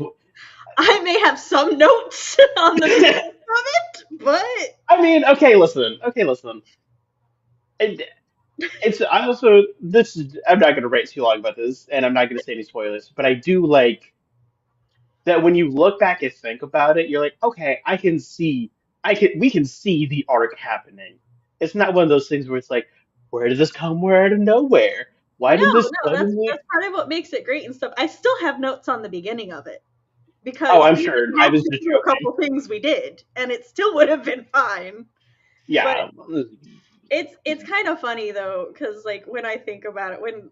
I may have some notes on the beginning of it, but I mean, okay, listen. Okay, listen. It, it's I also this is I'm not gonna rant too long about this, and I'm not gonna say any spoilers, but I do like that when you look back and think about it, you're like, okay, we can see the arc happening. It's not one of those things where it's like, where did this come out of nowhere? Why no, did this no, that's suddenly? part of what makes it great and stuff. I still have notes on the beginning of it Oh, because I'm we sure. I have was to just do a joking. couple things we did, and it still would have been fine. But Yeah. it's kind of funny though, because like when I think about it, when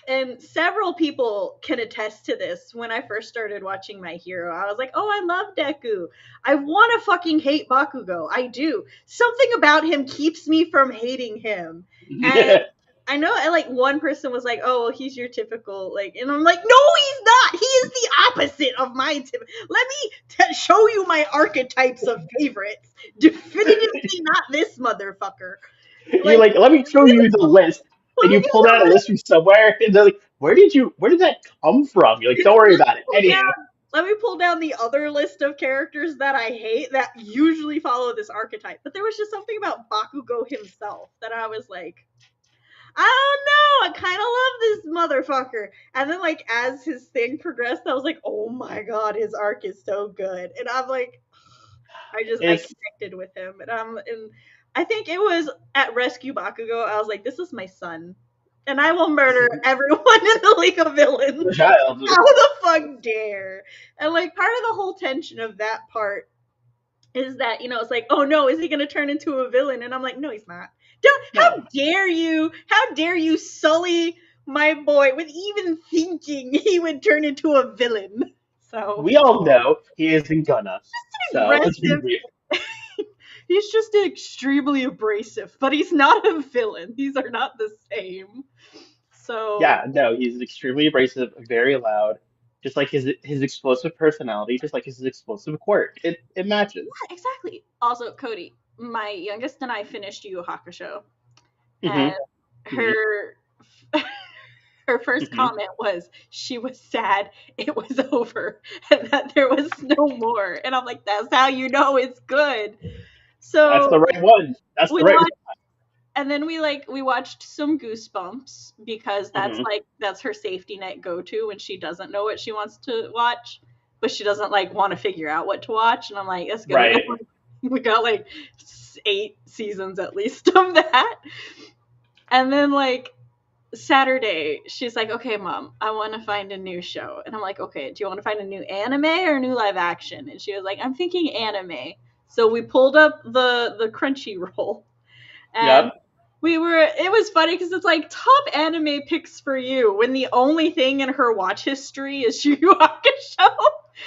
and several people can attest to this. When I first started watching My Hero, I was like, "Oh, I love Deku. I want to fucking hate Bakugo. I do. Something about him keeps me from hating him." And I know, like one person was like, "Oh, well, he's your typical like," and I'm like, "No, he's not. He is the opposite of my typ. Let me show you my archetypes of favorites. Definitively not this motherfucker. You're Like, like, let me show you the list. And look you at pulled out a list from somewhere, and they're like, where did that come from? You're like, don't worry about it. pull down Anywho. let me pull down the other list of characters that I hate that usually follow this archetype. But there was just something about Bakugo himself that I was like, I don't know, I kind of love this motherfucker. And then like as his thing progressed, I was like, oh my god, his arc is so good. And I'm like, I It's connected with him, and I think it was at Rescue Bakugo. I was like, this is my son, and I will murder everyone in the League of Villains. the child. How the fuck dare? And like part of the whole tension of that part is that it's like, oh no, is he gonna turn into a villain? And I'm like, no, he's not. Don't. How No. dare you? How dare you sully my boy with even thinking he would turn into a villain? So We all know he isn't gonna. So let's be aggressive. real. He's just extremely abrasive, but he's not a villain. These are not the same. So Yeah, no, he's extremely abrasive, very loud, just like his explosive personality, just like his explosive quirk. It matches. yeah, exactly. Also, Cody, my youngest and I finished Yu Yu Hakusho, and Hmm. Hmm. her her first Hmm. comment was she was sad it was over and that there was no more. And I'm like, that's how you know it's good. That's So the right one. That's we the right watched, and then we watched some Goosebumps because one. Hmm. that's her safety net go to when she doesn't know what she wants to watch, but she doesn't like want to figure out what to watch. And I'm like, that's good. Right. We got like 8 seasons at least of that. And then like Saturday, she's like, okay, mom, I want to find a new show. And I'm like, okay, do you want to find a new anime or a new live action? And she was like, I'm thinking anime. So we pulled up the Crunchyroll, and Yep. it was funny because it's like top anime picks for you when the only thing in her watch history is Yu Yu Hakusho.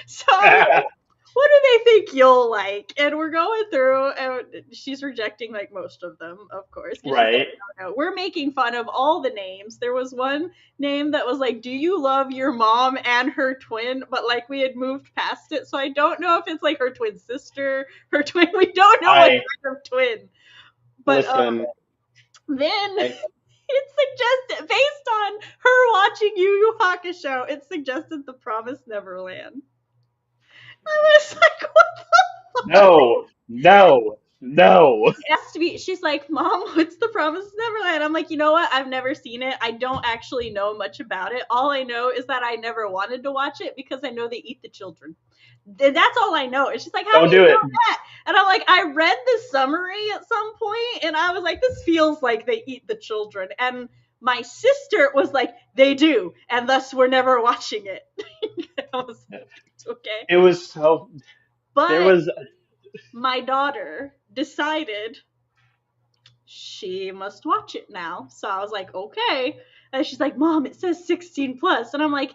So I'm like, what do they think you'll like? And we're going through, and she's rejecting like most of them, of course. 'Cause she's like, Right. no, we're making fun of all the names. There was one name that was like, do you love your mom and her twin? But like we had moved past it, so I don't know if it's like her twin sister, her twin. We don't know what I kind of twin. But listen. then I it suggested, based on her watching Yu Yu Hakusho, it suggested The Promised Neverland. I was like, what the fuck? no, no, No. Asked to be, she's like, Mom, what's the Promised Neverland? I'm like, you know what? I've never seen it. I don't actually know much about it. All I know is that I never wanted to watch it because I know they eat the children. That's all I know. And she's like, how Don't do you do know it. that? And I'm like, I read the summary at some point and I was like, this feels like they eat the children. And my sister was like, they do. And thus we're never watching it. I was like, okay. It was so. There But was. my daughter decided she must watch it now. So I was like, okay. And she's like, Mom, it says 16 plus. And I'm like,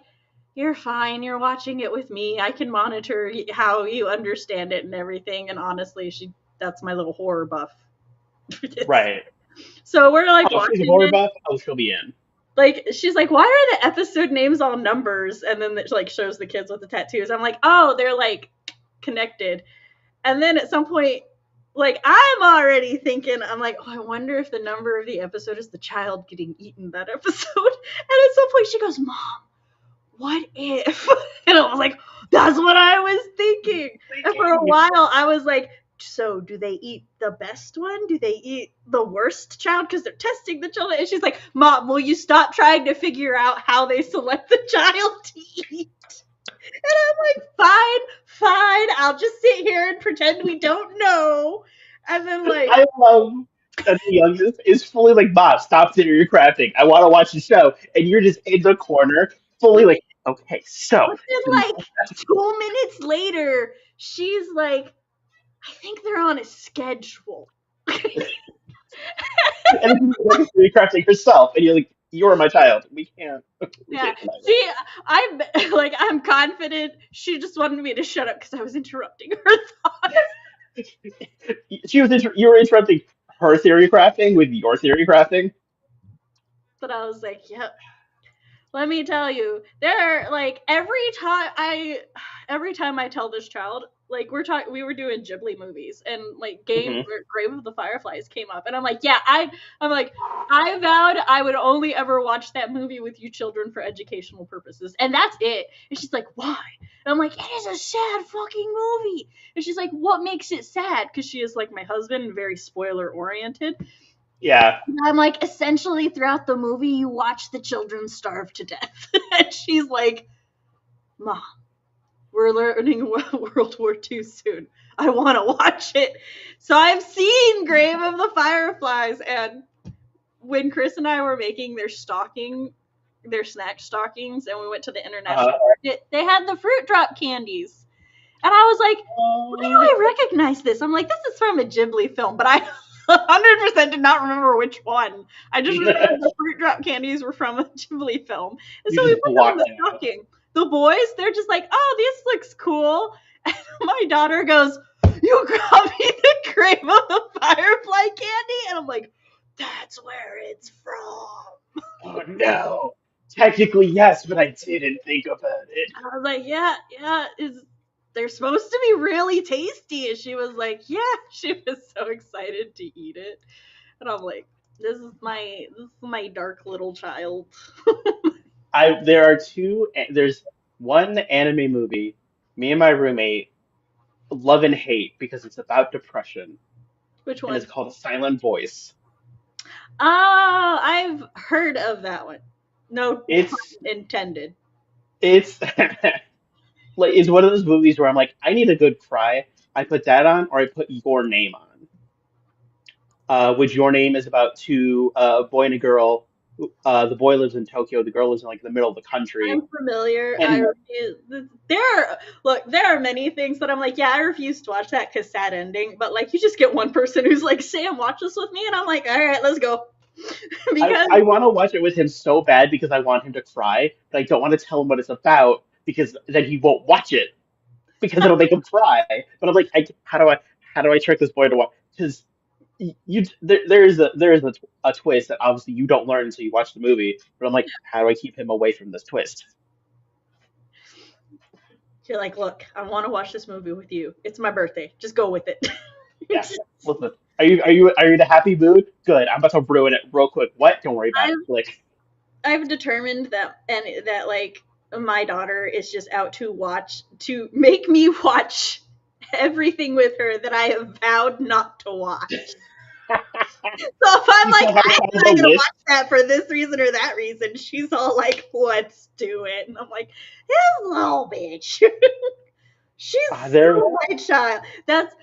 you're fine. You're watching it with me. I can monitor how you understand it and everything. And honestly, that's my little horror buff. Right. So we're like Oh, she's a watching horror it. buff. Oh, she'll be in. Like, she's like, why are the episode names all numbers? And then it like shows the kids with the tattoos. I'm like, oh, they're like connected. And then at some point, like, I'm already thinking, I'm like, oh, I wonder if the number of the episode is the child getting eaten that episode. And at some point she goes, Mom, what if? And I was like, that's what I was thinking. And for a while I was like, so do they eat the best one? Do they eat the worst child? Because they're testing the children. And she's like, Mom, will you stop trying to figure out how they select the child to eat? And I'm like, fine, I'll just sit here and pretend we don't know. And then like, I love that the youngest is fully like, Mom, stop theory crafting. I want to watch the show, and you're just in the corner, fully like, okay, so. but then like 2 minutes later, she's like, I think they're on a schedule. And you're theory crafting herself, and you're like, you're my child. We can't. Yeah, combine see, I'm confident. She just wanted me to shut up because I was interrupting her thoughts. You were interrupting her theory crafting with your theory crafting. But I was like, yep. Let me tell you, there are like every time I tell this child, like we were doing Ghibli movies and like Hmm. Grave of the Fireflies came up and I'm like, yeah, I'm like, I vowed I would only ever watch that movie with you children for educational purposes. And that's it. And she's like, why? And I'm like, it is a sad fucking movie. And she's like, what makes it sad? Because she is like my husband, very spoiler oriented. Yeah. I'm like, essentially throughout the movie, you watch the children starve to death. And she's like, Mom, we're learning World War II soon. I want to watch it. So I've seen Grave of the Fireflies. And when Chris and I were making their snack stockings, and we went to the international market, they had the fruit drop candies. And I was like, why do I recognize this? I'm like, this is from a Ghibli film, but I 100% did not remember which one. I just remember the fruit drop candies were from a Ghibli film. And so we put them in the stocking. The boys, they're just like, oh, this looks cool. And my daughter goes, you got me the Grave of the Firefly candy? And I'm like, that's where it's from. Oh no. Technically, yes, but I didn't think about it. I was like, yeah, they're supposed to be really tasty. And she was like, yeah, she was so excited to eat it. And I'm like, this is my dark little child. There's one anime movie me and my roommate love and hate because it's about depression, Which and one? it's called Silent Voice. Oh, I've heard of that one. No pun It's intended. it's like it's one of those movies where I'm like, I need a good cry. I put that on, or I put Your Name on. Which Your Name is about a boy and a girl. The boy lives in Tokyo. The girl lives in like the middle of the country. I'm familiar. I And refuse. There are many things that I'm like, yeah, I refuse to watch that because sad ending. But like, you just get one person who's like, Sam, watch this with me, and I'm like, all right, let's go. Because I want to watch it with him so bad because I want him to cry, but I don't want to tell him what it's about because then he won't watch it because it'll make him cry. But I'm like, how do I trick this boy to watch? Because there is a twist that obviously you don't learn until you watch the movie. But I'm like, how do I keep him away from this twist? you're like, look, I want to watch this movie with you. It's my birthday. Just go with it. Yeah, listen. Are you in a happy mood? Good. I'm about to ruin it real quick. What? Don't worry about it. Click. I've determined that like my daughter is just out to make me watch everything with her that I have vowed not to watch. So if I'm You like, still have it I'm on not the gonna list? watch that for this reason or that reason, she's all like, let's do it. And I'm like, this little bitch. She's There. still my child. That's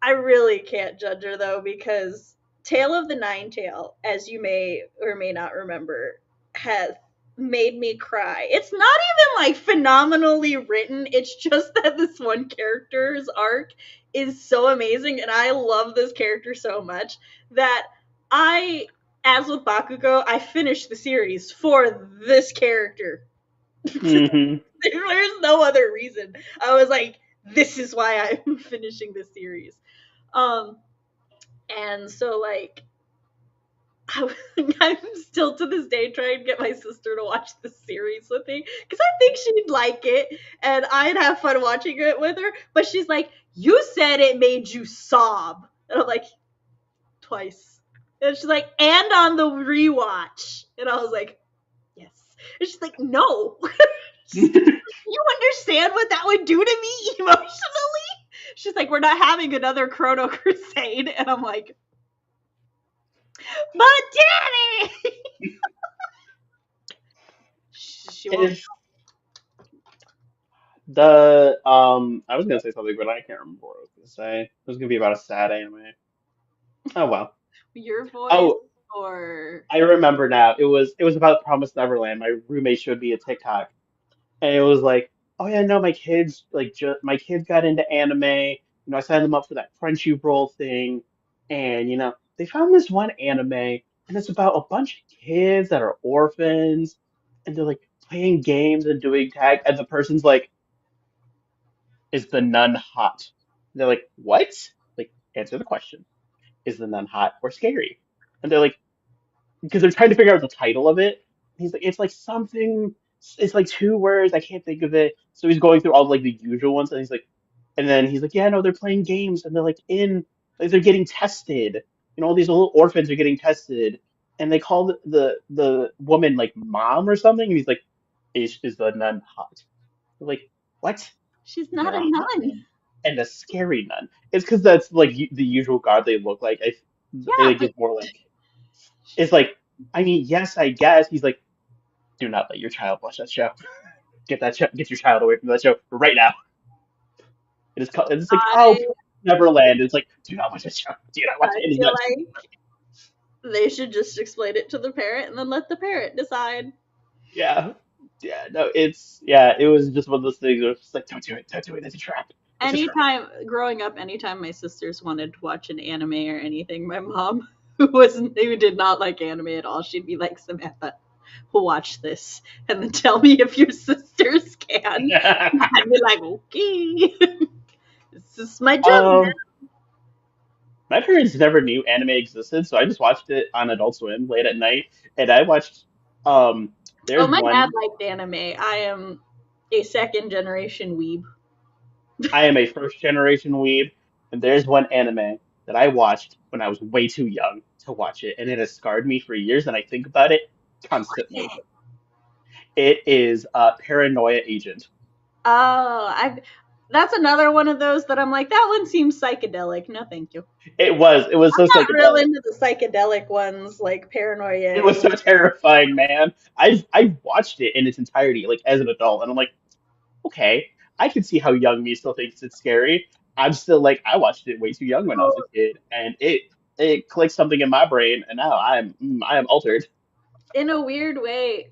I really can't judge her though because Tale of the Nine Tail, as you may or may not remember, has made me cry. It's not even like phenomenally written. It's just that this one character's arc is so amazing and I love this character so much that I as with Bakugo, I finished the series for this character. Hmm. There's no other reason. I was like, this is why I'm finishing this series. Um, and so like I'm still to this day trying to get my sister to watch this series with me because I think she'd like it and I'd have fun watching it with her. But she's like, "You said it made you sob," and I'm like, "Twice." And she's like, "And on the rewatch," and I was like, "Yes." And she's like, "No." You understand what that would do to me emotionally? She's like, we're not having another Chrono Crusade. And I'm like, but daddy! She won't. It's the I was gonna say something, but I can't remember what I was gonna say. It was gonna be about a sad anime. Oh well. Your voice Oh, or. I remember now. It was about Promised Neverland. My roommate showed me a TikTok, and it was like, oh yeah, no, my kids my kids got into anime. I signed them up for that Crunchyroll thing, and they found this one anime, and it's about a bunch of kids that are orphans, and they're like playing games and doing tag, and the person's like, is the nun hot? And they're like, what? Like, answer the question. Is the nun hot or scary? And they're like, because they're trying to figure out the title of it. He's like, it's like something. It's like two words. I can't think of it. So he's going through all like the usual ones, and he's like, yeah, no, they're playing games, and they're like they're getting tested. All these little orphans are getting tested, and they call the woman like mom or something. And he's like, is the nun hot? They're like, what? She's Is not there a a hot nun. nun and a scary nun? It's because that's like the usual god they look like. Yeah, It but gets more like it's like, I mean, yes, I guess. He's like, do not let your child watch that show. Get your child away from that show right now. It's like, oh, I Neverland. It's like, do not watch that show. Do not watch I any of feel that. like they should just explain it to the parent and then let the parent decide. Yeah. Yeah, no, yeah, it was just one of those things where it's like, don't do it, it's a trap. It's a trap. Anytime growing up, anytime my sisters wanted to watch an anime or anything, my mom, who did not like anime at all, she'd be like, Samantha, we'll watch this, and then tell me if your sisters can. I'd be like, okay, this is my job um, now. my parents never knew anime existed, so I just watched it on Adult Swim late at night, and I watched, um, Oh, there's my dad one. liked anime. I am a second generation weeb. I am a first generation weeb, and there's one anime that I watched when I was way too young to watch it, and it has scarred me for years, and I think about it constantly. It is Paranoia Agent. Oh, I. That's another one of those that I'm like, that one seems psychedelic. No, thank you. It was so Not real psychedelic. into the psychedelic ones like It Paranoia. was so terrifying, man. I watched it in its entirety, like as an adult, and I'm like, okay, I can see how young me still thinks it's scary. I'm still like, I watched it way too young when I was a kid, and it clicked something in my brain, and now I am altered. In a weird way,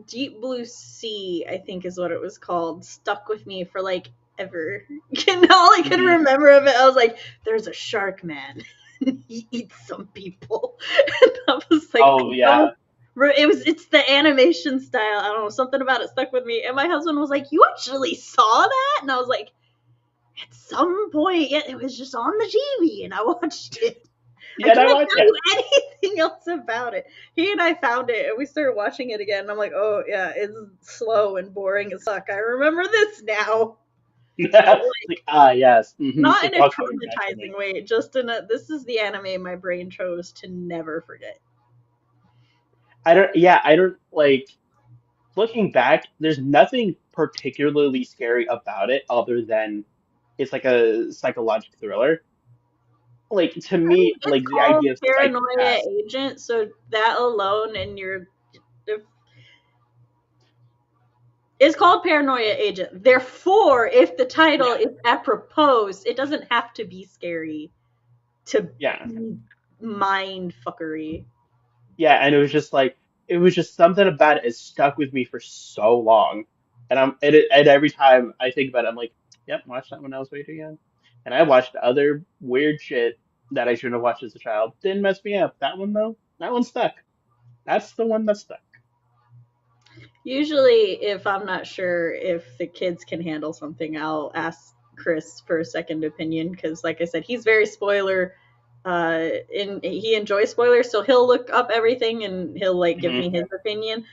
Deep Blue Sea, I think is what it was called, stuck with me for like ever. And all I can Mhm. remember of it, I was like, there's a shark man. He eats some people. And I was like, Oh yeah. it's the animation style. I don't know, something about it stuck with me. And my husband was like, you actually saw that? And I was like, at some point, yeah, it was just on the TV and I watched it. I Yeah, and can't I watched tell it. you anything else about it. He and I found it and we started watching it again. And I'm like, oh yeah, it's slow and boring as fuck. I remember this now. But It's like, like yes. not in It's a all coming back to me. traumatizing way, just in a this is the anime my brain chose to never forget. I don't like looking back, there's nothing particularly scary about it other than It's like a psychological thriller. Like to me, It's like the called idea of Paranoia psychopaths. Agent, so that alone and it's called Paranoia Agent. Therefore, if the title Yeah, is apropos, it doesn't have to be scary to yeah, be mind fuckery. yeah. And it was just something about it has stuck with me for so long. And every time I think about it, I'm like, yep, watch that when I was way too young. And I watched other weird shit that I shouldn't have watched as a child. Didn't mess me up. That one though, that one stuck. That's the one that stuck. Usually, if I'm not sure if the kids can handle something, I'll ask Chris for a second opinion because, like I said, he's very spoiler. And he enjoys spoilers, so he'll look up everything and he'll like give Hmm. me his opinion.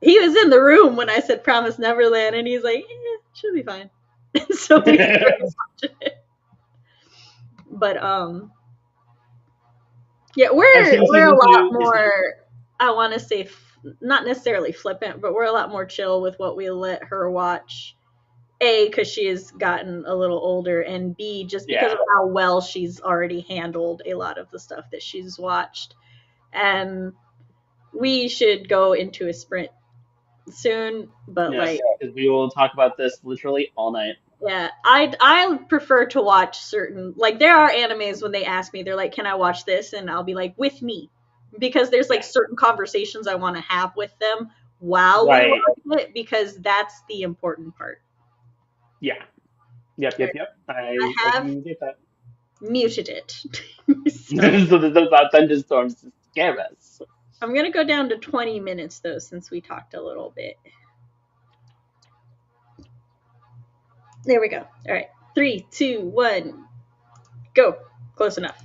He was in the room when I said Promise Neverland, and he's like, should be fine. So we started watching it. But yeah, I've seen we're a season lot two. more. I want to say not necessarily flippant, but we're a lot more chill with what we let her watch. A, because she has gotten a little older, and B, just because Yeah, of how well she's already handled a lot of the stuff that she's watched. And we should go into a sprint soon, but like yes, because we will talk about this literally all night. yeah, I prefer to watch certain like there are animes when they ask me they're like can I watch this and I'll be like with me because there's like Yeah, certain conversations I want to have with them while we right. watch it because that's the important part. Yeah, yep, yep, yep. I I have can get that. muted it. So So those thunderstorms to scare us. I'm gonna go down to 20 minutes though since we talked a little bit. There we go. All right. 3, 2, 1, go. Close enough.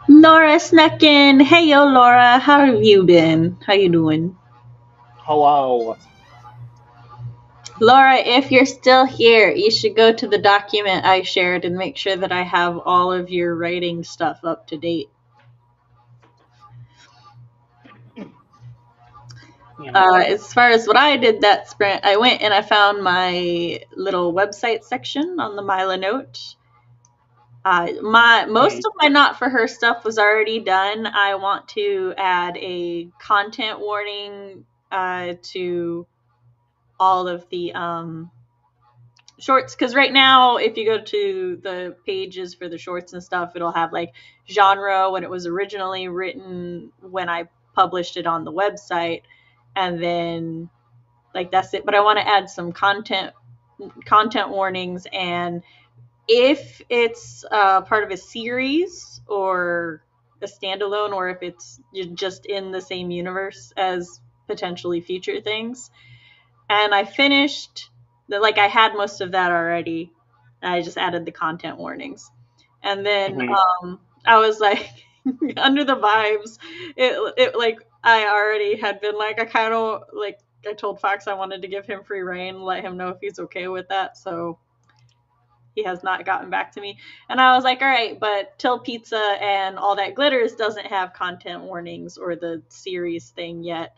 Laura snuck in. Hey yo, Laura, how have you been? How you doing? Hello. Laura, if you're still here, you should go to the document I shared and make sure that I have all of your writing stuff up to date. As far as what I did that sprint, I went and I found my little website section on the Mila Note. Most of my not for her stuff was already done. I want to add a content warning to all of the shorts, because right now if you go to the pages for the shorts and stuff, it'll have like genre when it was originally written when I published it on the website, and then like that's it. But I want to add some content warnings, and if it's part of a series or a standalone, or if it's just in the same universe as potentially future things. And I finished like I had most of that already. I just added the content warnings, and then I was like under the vibes. It like I already had been like I kind of like I told Fox I wanted to give him free reign, let him know if he's okay with that. So he has not gotten back to me. And I was like, all right, but Till Pizza and All That Glitters doesn't have content warnings or the series thing yet.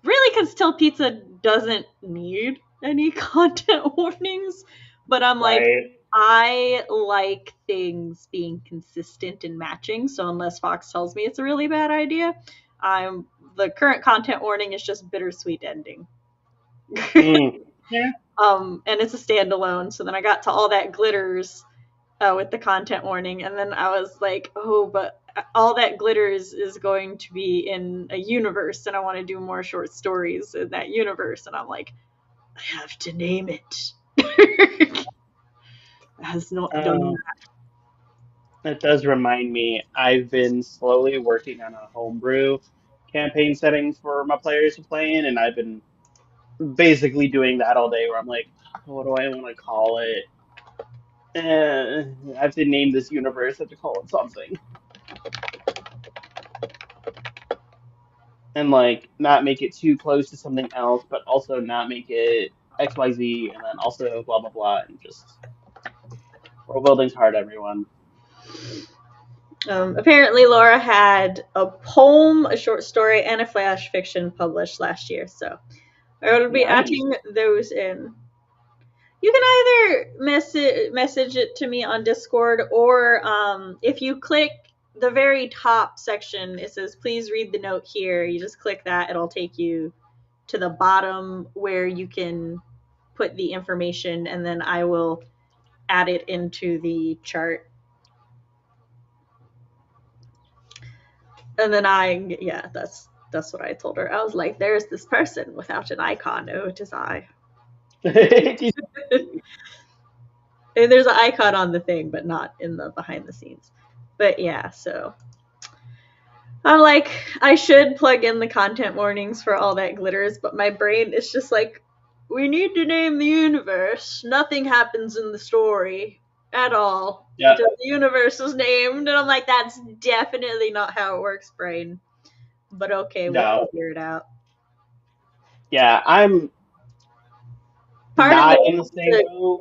Really, because Till Pizza doesn't need any content warnings. But I'm like, I like things being consistent and matching. So unless Fox tells me it's a really bad idea, the current content warning is just bittersweet ending. Yeah. And it's a standalone. So then I got to All That Glitters with the content warning, and then I was like, oh, but All That Glitters is going to be in a universe, and I want to do more short stories in that universe. And I'm like, I have to name it. Has not done that. That does remind me, I've been slowly working on a homebrew campaign setting for my players to play in, and I've been basically doing that all day where I'm like, what do I want to call it? I have to name this universe, I have to call it something. And like not make it too close to something else, but also not make it XYZ and then also blah blah blah and just world building's hard, everyone. Apparently, Laura had a poem, a short story, and a flash fiction published last year. So I will be adding those in. You can either message it to me on Discord, or if you click the very top section, it says please read the note here. You just click that, it'll take you to the bottom where you can put the information, and then I will add it into the chart. And then that's what I told her. I was like, there's this person without an icon. Oh, it is I. And there's an icon on the thing, but not in the behind the scenes. But yeah, so I'm like, I should plug in the content warnings for All That Glitters, but my brain is just like, we need to name the universe. Nothing happens in the story at all. Yeah. Until the universe is named. And I'm like, that's definitely not how it works, brain. But okay, we'll figure it out. Yeah, I'm not in the same mood.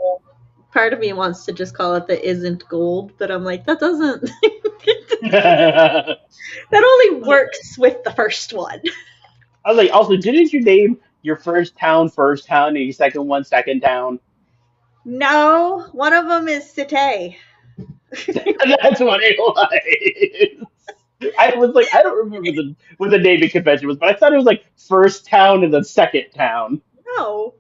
Part of me wants to just call it the Isn't Gold, but I'm like, that doesn't. That only works with the first one. I was like, also, didn't you name your first town, and your second one, second town? No, one of them is Cité. That's what it was. I was like, I don't remember what the naming convention was, but I thought it was like first town and then second town. No.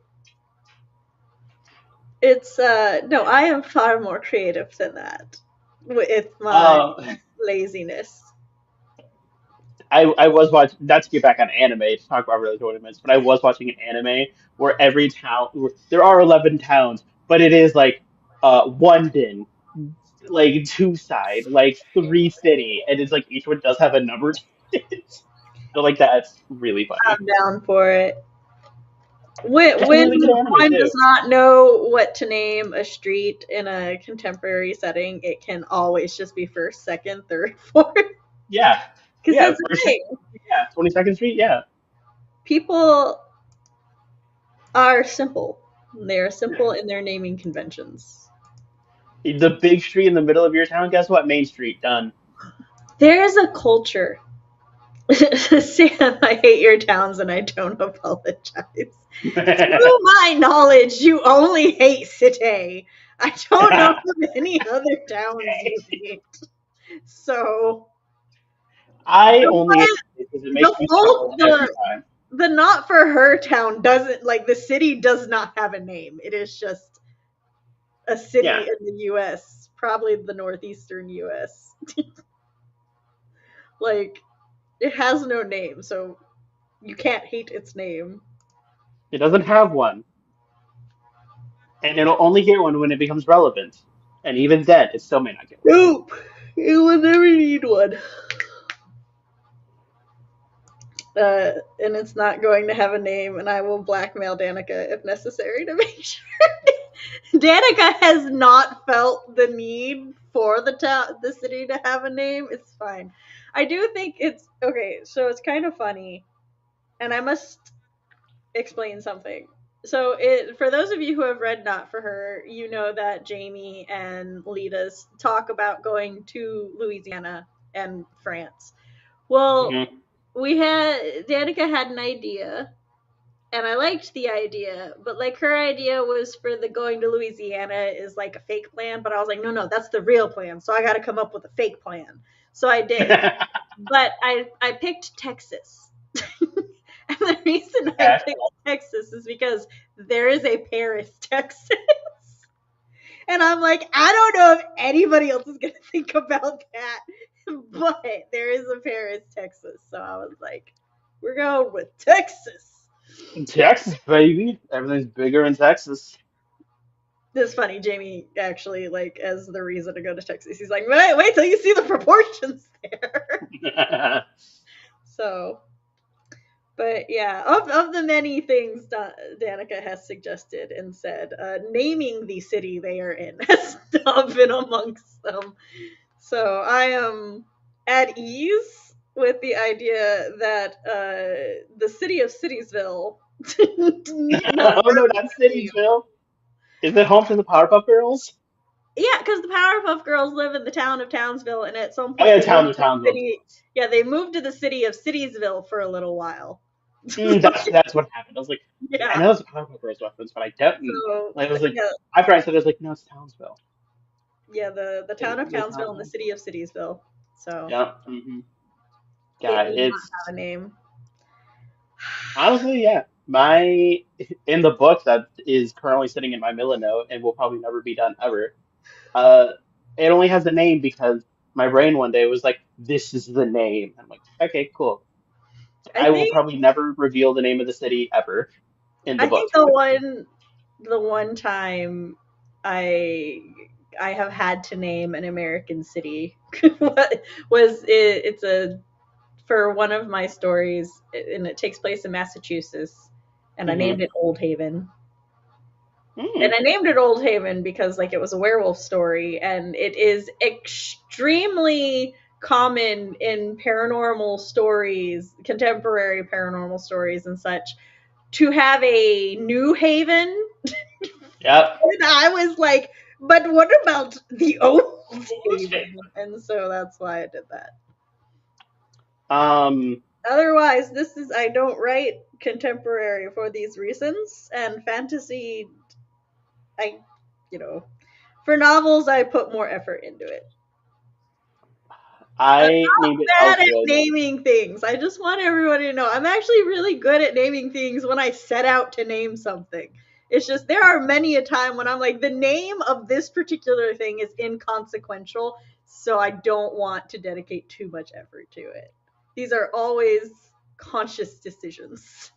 It's no, I am far more creative than that with my laziness. I was watching, not to get back on anime to talk about really tournaments, but I was watching an anime where every town, there are 11 towns, but it is like London, like two side, like three city, and it's like each one does have a number to it. So like that's really funny. I'm down for it. When really good anime one too. does not know what to name a street in a contemporary setting, it can always just be first, second, third, fourth. Yeah, Because yeah. that's the First, thing. yeah. 22nd Street. Yeah. People are simple. They are simple in their naming conventions. The big street in the middle of your town. Guess what? Main Street. Done. There is a culture. Sam, I hate your towns and I don't apologize. To my knowledge, you only hate City. I don't know of any other towns you hate. So I the only hate it because it makes me folk, chuckle every time. the not for her town doesn't like the city does not have a name. It is just a Yeah, city in the U.S., probably the northeastern U.S. Like it has no name, so you can't hate its name. it doesn't have one, and it'll only get one when it becomes relevant. And even then, it still may not get one. Nope, it will never need one. And it's not going to have a name, and I will blackmail Danica if necessary to make sure. Danica has not felt the need for the city to have a name. It's fine. I do think it's okay. So it's kind of funny, and I must explain something. So for those of you who have read Not for Her, you know that Jamie and Lita's talk about going to Louisiana and France. Well, Hmm. Danica had an idea, and I liked the idea, but like her idea was for the going to Louisiana is like a fake plan, but I was like, no, that's the real plan, so I got to come up with a fake plan. So I did, but I picked Texas. And the reason I Okay. picked Texas is because there is a Paris, Texas. And I'm like, I don't know if anybody else is going to think about that, but there is a Paris, Texas. So I was like, we're going with Texas. Texas, baby. Everything's bigger in Texas. This is funny. Jamie actually, like, as the reason to go to Texas, he's like, wait till you see the proportions there. So, but yeah, of the many things Danica has suggested and said, naming the city they are in has not been amongst them. So I am at ease with the idea that the city of Citiesville need not Oh no, have not a name. Cityville. Is it home to the Powerpuff Girls? Yeah, because the Powerpuff Girls live in the town of Townsville, and at some Oh point yeah, they moved Town of to the Townsville. city. Yeah, they moved to the city of Citiesville for a little while. That's what happened. I was like, I Yeah. know it's a Powerpuff Girls reference, but I don't. So Like, I was like, yeah, after I said it, I was like, no, it's Townsville. the town of It's Townsville not and the Townsville. city of Citiesville. So Yeah. it Yeah, need not it's have a name. honestly, yeah. My in the book that is currently sitting in my Milano and will probably never be done ever. Uh, it only has a name because my brain one day was like, "This is the name." I'm like, "Okay, cool." I I will think probably never reveal the name of the city ever in the I book. think the one time I I have had to name an American city was it's a for one of my stories, and it takes place in Massachusetts, and I named Hmm. it Old Haven. And Mm. I named it Old Haven because like it was a werewolf story, and it is extremely common in paranormal stories, contemporary paranormal stories and such, to have a New Haven. Yep. And I was like, but what about the Old Old Haven? And so that's why I did that. Um, Otherwise, this is I don't write contemporary for these reasons, and fantasy I for novels I put more effort into it. I'm I named it bad at Elswood. naming things. I just want everybody to know I'm actually really good at naming things when I set out to name something. It's just there are many a time when I'm like the name of this particular thing is inconsequential, so I don't want to dedicate too much effort to it. These are always conscious decisions.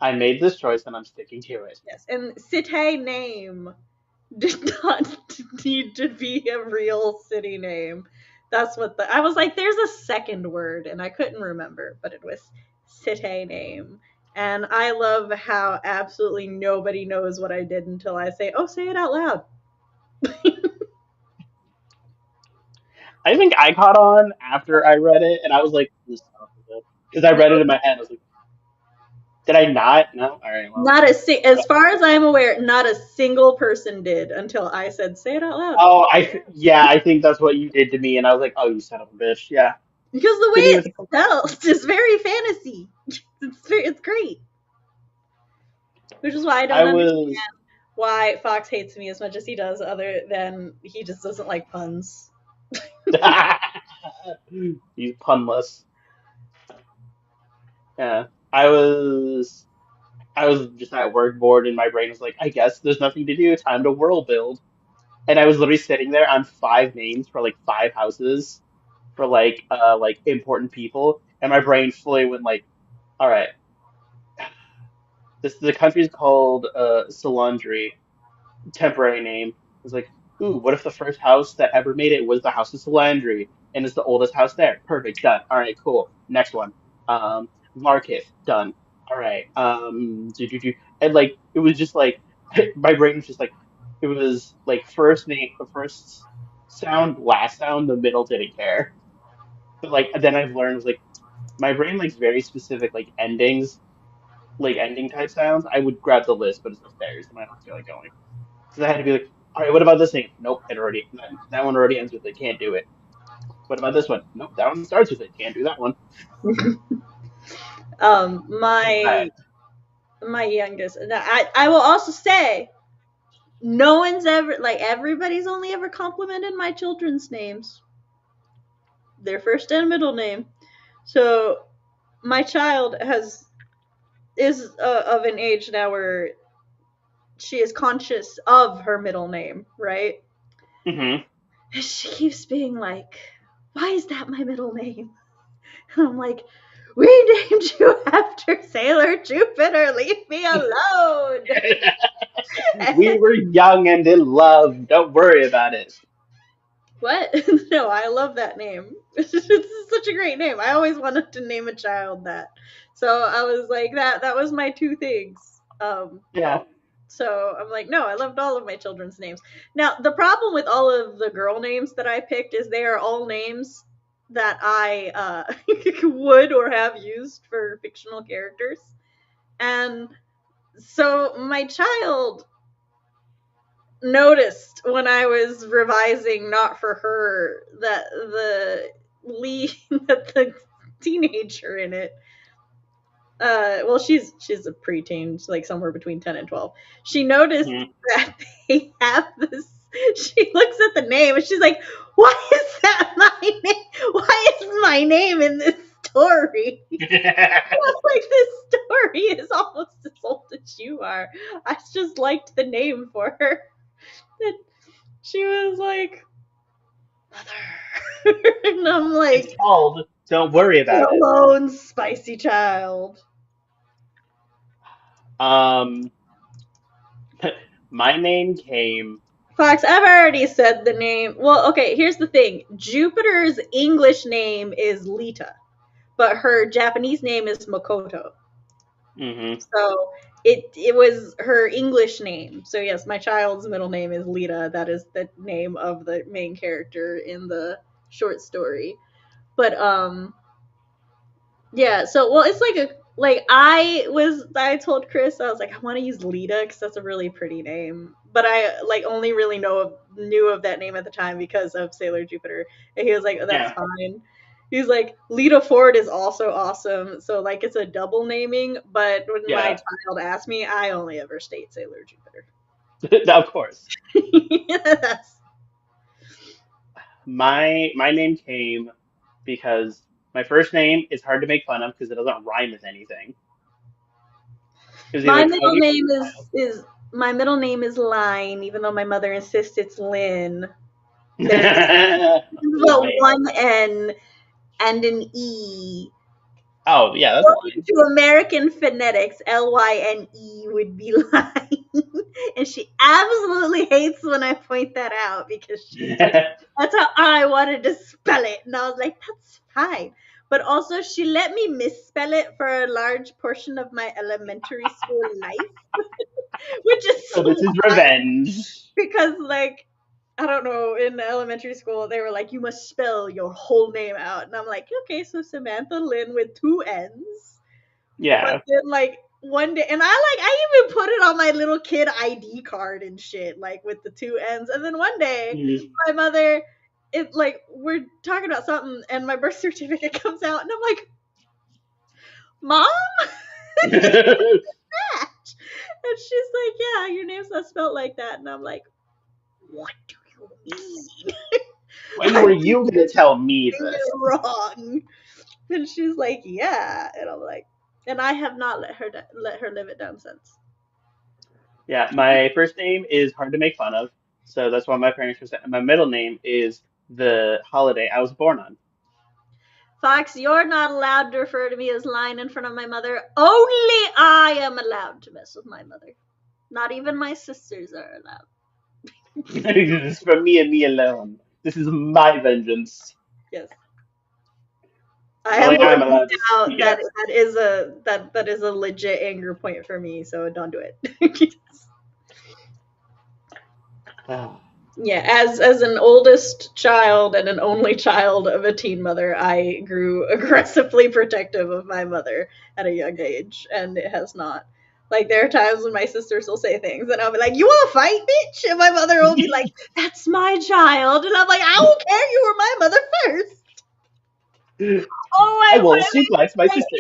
I made this choice and I'm sticking to it. Yes, and cité name did not need to be a real city name. That's what I was like, there's a second word, and I couldn't remember, but it was cité name. And I love how absolutely nobody knows what I did until I say, "Oh, say it out loud." I think I caught on after I read it, and I was like, "This son of a bitch," because I read it in my head. I was like, "Did I not? No. All right. Well." As far as I'm aware, not a single person did until I said, "Say it out loud." Oh, yeah, I think that's what you did to me, and I was like, "Oh, you son of a bitch." Yeah. Because the way Didn't even it think of that. spells is very fantasy. It's great. Which is why I I don't understand was. why Fox hates me as much as he does, other than he just doesn't like puns. He's punless. Yeah. I was. I was just at work bored, and my brain was like, "I guess there's nothing to do. Time to world build." And I was literally sitting there on 5 names for like 5 houses for like important people, and my brain fully went like, "All right, the country's called Salandri, temporary name." I was like, "Ooh, what if the first house that ever made it was the House of Salandri, and it's the oldest house there? Perfect, done. All right, cool. Next one, Marketh, done. All right, and like it was just like my brain was just like it was like first name, first sound, last sound, the middle didn't care. But like then I've learned was like my brain likes very specific like ending type sounds. I would grab the list, but it's upstairs, and I don't feel like going. Because I had to be like, all right, what about this name? Nope, it already that one already ends with it. Can't do it. What about this one? Nope, that one starts with it. Can't do that one. Um, It's my bad. my youngest, I will also say, no one's ever everybody's only ever complimented my children's names, their first and middle name. So my child is of an age now where she is conscious of her middle name, right? Hmm. And she keeps being like, "Why is that my middle name?" And I'm like, "We named you after Sailor Jupiter. Leave me alone." We were young and in love. Don't worry about it. What? No, I love that name. It's such a great name. I always wanted to name a child that. So I was like, that was my two things. Yeah. So I'm like, no, I loved all of my children's names. Now, the problem with all of the girl names that I picked is they are all names that I would or have used for fictional characters. And so my child noticed when I was revising Not For Her that the lead, that the teenager in it, well, she's a preteen, like somewhere between 10 and 12. She noticed Mhm. that they have this. She looks at the name and she's like, "Why is that my name? Why is my name in this story?" Like, this story is almost as old as you are. I just liked the name for her. And she was like, "Mother," and I'm It's like, called Don't Worry "Leave About It. alone, spicy child." Um, my name came. Fox, I've already said the name. Well, okay, here's the thing. Jupiter's English name is Lita, but her Japanese name is Makoto. Hmm. So it was her English name. So yes, my child's middle name is Lita. That is the name of the main character in the short story. But yeah, so well, it's like I told Chris, I was like, I want to use Lita because that's a really pretty name, but I like only really knew of that name at the time because of Sailor Jupiter, and he was like, "Oh, that's Yeah. fine." He was like, Lita Ford is also awesome, so like it's a double naming. But when my Yeah. child asked me, I only ever state Sailor Jupiter. Of course. That's My name came because my first name is hard to make fun of because it doesn't rhyme with anything. It was my either middle Cody name or is my middle name is Line, even though my mother insists it's Lynn. There's Kyle. but Lame. one N and an E. Oh, yeah, that's According fine. to American phonetics, Lyne would be line. And she absolutely hates when I point that out because she's like, that's how I wanted to spell it. And I was like, that's fine. but also she let me misspell it for a large portion of my elementary school life, which is So so this is revenge. because like I don't know, in elementary school they were like, you must spell your whole name out, and I'm like, okay, so Samantha Lynn with two N's. But Yeah. then like one day, and I even put it on my little kid ID card and shit, like with the two N's. And then one day, Mm. my mother, it like we're talking about something, and my birth certificate comes out, and I'm like, Mom, that? And she's like, yeah, your name's not spelled like that. And I'm like, what do you mean? When I'm were you gonna tell me doing this? it wrong. And she's like, yeah. And I'm like, and I have not let her live it down since. Yeah, my first name is hard to make fun of, so that's why my parents were saying. My middle name is the holiday I was born on. Fox, you're not allowed to refer to me as lying in front of my mother. Only I am allowed to mess with my mother. Not even my sisters are allowed. This is for me and me alone. This is my vengeance. Yes. I am Only going I'm to point allowed to out speak it that out. that is a legit anger point for me, so don't do it. Ah, Yeah, as an oldest child and an only child of a teen mother, I grew aggressively protective of my mother at a young age, and it has not. Like there are times when my sisters will say things, and I'll be like, "You want to fight, bitch?" And my mother will be like, "That's my child," and I'm like, "I don't care. You were my mother first." Oh I my! will suplex my sister.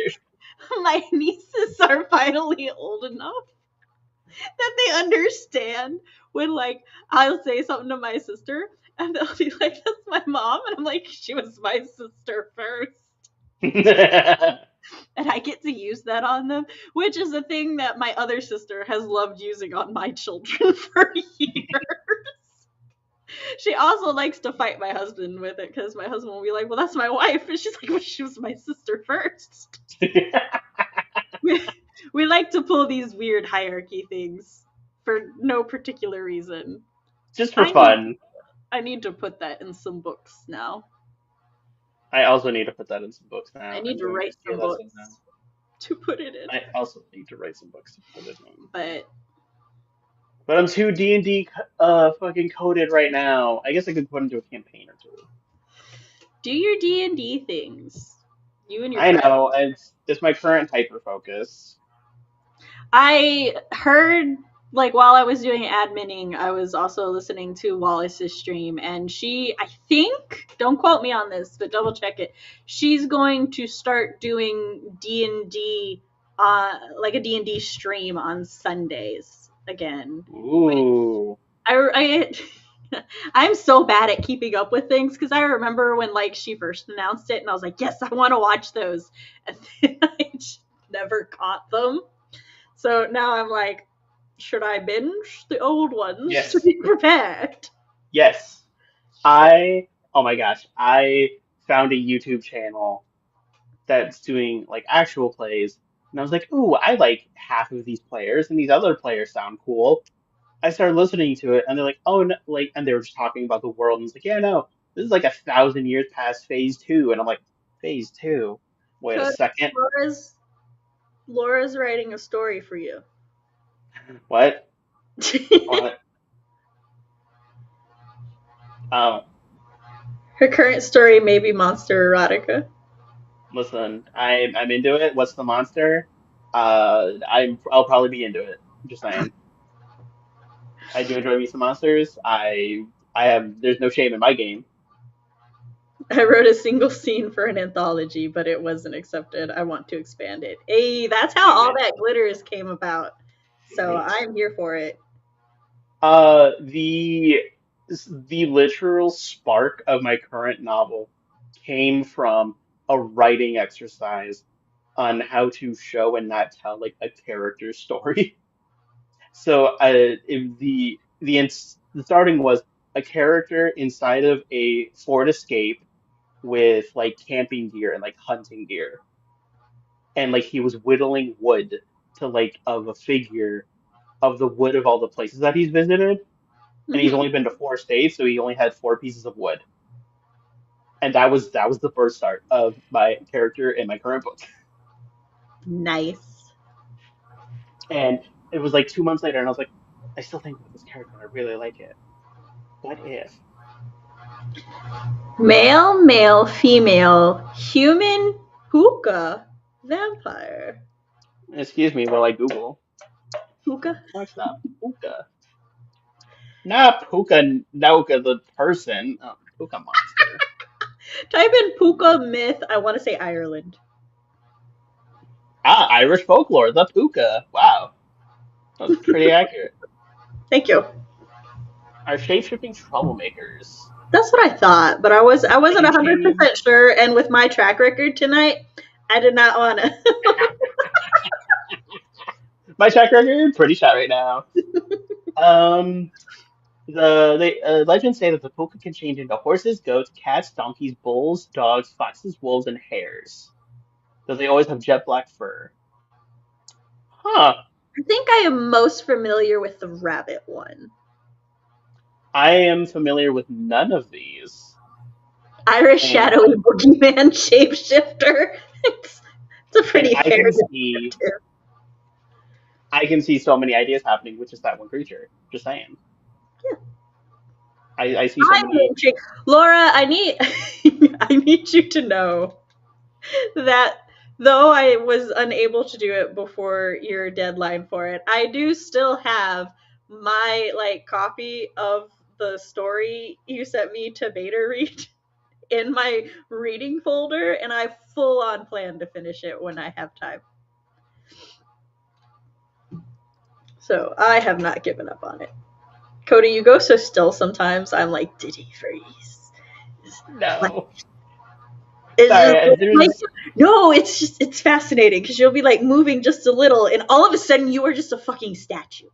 My nieces are finally old enough that they understand when like I'll say something to my sister and they'll be like, "That's my mom," and I'm like, "She was my sister first." And I get to use that on them, which is a thing that my other sister has loved using on my children for years. She also likes to fight my husband with it because my husband will be like, "Well, that's my wife," and she's like, "Well, she was my sister first." we, we like to pull these weird hierarchy things for no particular reason. Just for I need fun. I need to put that in some books now. I also need to put that in some books I now. need I'm to doing write my some CLS now. books to put it in. I also need to write some books to put it in. But But I'm too D&D fucking coded right now. I guess I could put into a campaign or two. do your D&D things. You and your I friends. know, it's my current hyper focus. I heard like while I was doing adminning, I was also listening to Wallace's stream, and she, I think, don't quote me on this, but double check it. She's going to start doing D&D, like a D&D stream on Sundays again. Ooh. I I'm so bad at keeping up with things because I remember when like she first announced it, and I was like, yes, I want to watch those, and then I just never caught them. So now I'm like, should I binge the old ones to Yes. be prepared? Yes. Oh my gosh, I found a YouTube channel that's doing like actual plays, and I was like, ooh, I like half of these players, and these other players sound cool. I started listening to it, and they're like, oh, no, like, and they were just talking about the world, and it's like, yeah, no, this is like 1,000 years past phase 2, and I'm like, phase 2? Wait a Cause second, Laura's writing a story for you. what? What? Oh, Her current story may be monster erotica. listen, I'm into it. What's the monster? I'll probably be into it. Just saying. I do enjoy me some monsters. I have there's no shame in my game. I wrote a single scene for an anthology, but it wasn't accepted. I want to expand it. Hey, that's how Do all it. that glitters came about. Do So it. I'm here for it. Uh, the the literal spark of my current novel came from a writing exercise on how to show and not tell like a character story. So, the starting was a character inside of a Ford Escape with like camping gear and like hunting gear, and like he was whittling wood to like of a figure of the wood of all the places that he's visited, and he's Mhm. only been to 4 states, so he only had 4 pieces of wood. And that was the first start of my character in my current book. Nice. And it was like 2 months later, and I was like, I still think about this character. I really like it. What if? Male, male, female, human, hookah, vampire. Excuse me while I Google. Hookah? What's that? Puka. Not Puka Nauka the person. Puka monster. Type in puka myth. I want to say Ireland. Ah, Irish folklore. The Puka. Wow, that's pretty accurate. Thank you. Are shapeshifting troublemakers. That's what I thought, but I wasn't They change. 100% sure. And with my track record tonight, I did not want to. My track record pretty shot right now. Um, legends say that the Puka can change into horses, goats, cats, donkeys, bulls, dogs, foxes, wolves, and hares. Though they always have jet black fur. Huh. I think I am most familiar with the rabbit one. I am familiar with none of these. Irish And shadowy boogeyman shapeshifter. It's a and pretty fair descriptor. I can see so many ideas happening with just that one creature. Just saying. Yeah. I see so many. Laura, I need I need you to know that though I was unable to do it before your deadline for it, I do still have my copy of the story you sent me to beta read in my reading folder, and I full on plan to finish it when I have time. So I have not given up on it. Cody, you go so still sometimes. I'm like, did he freeze? No. No, it's fascinating because you'll be like moving just a little, and all of a sudden you are just a fucking statue.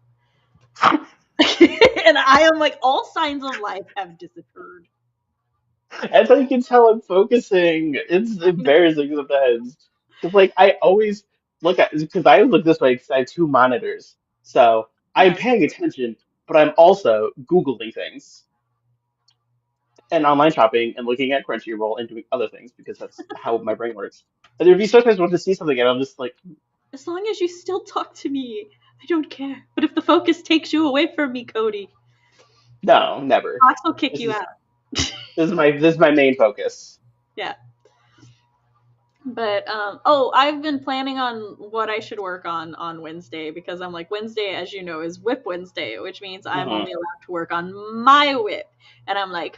And I am like, all signs of life have disappeared. As I can tell, I'm focusing. It's embarrassing sometimes. Because, like, I always look at, because I look this way because I have two monitors. So I'm Yes. paying attention, but I'm also Googling things and online shopping and looking at Crunchyroll and doing other things because that's how my brain works. And there'd be sometimes I want to see something and I'm just like, As long as you still talk to me, I don't care. But if the focus takes you away from me, Cody, no, never. Fox will kick This you is out. this is my main focus. Yeah. But I've been planning on what I should work on Wednesday because I'm like, Wednesday, as you know, is Whip Wednesday, which means I'm Hmm. only allowed to work on my whip. And I'm like,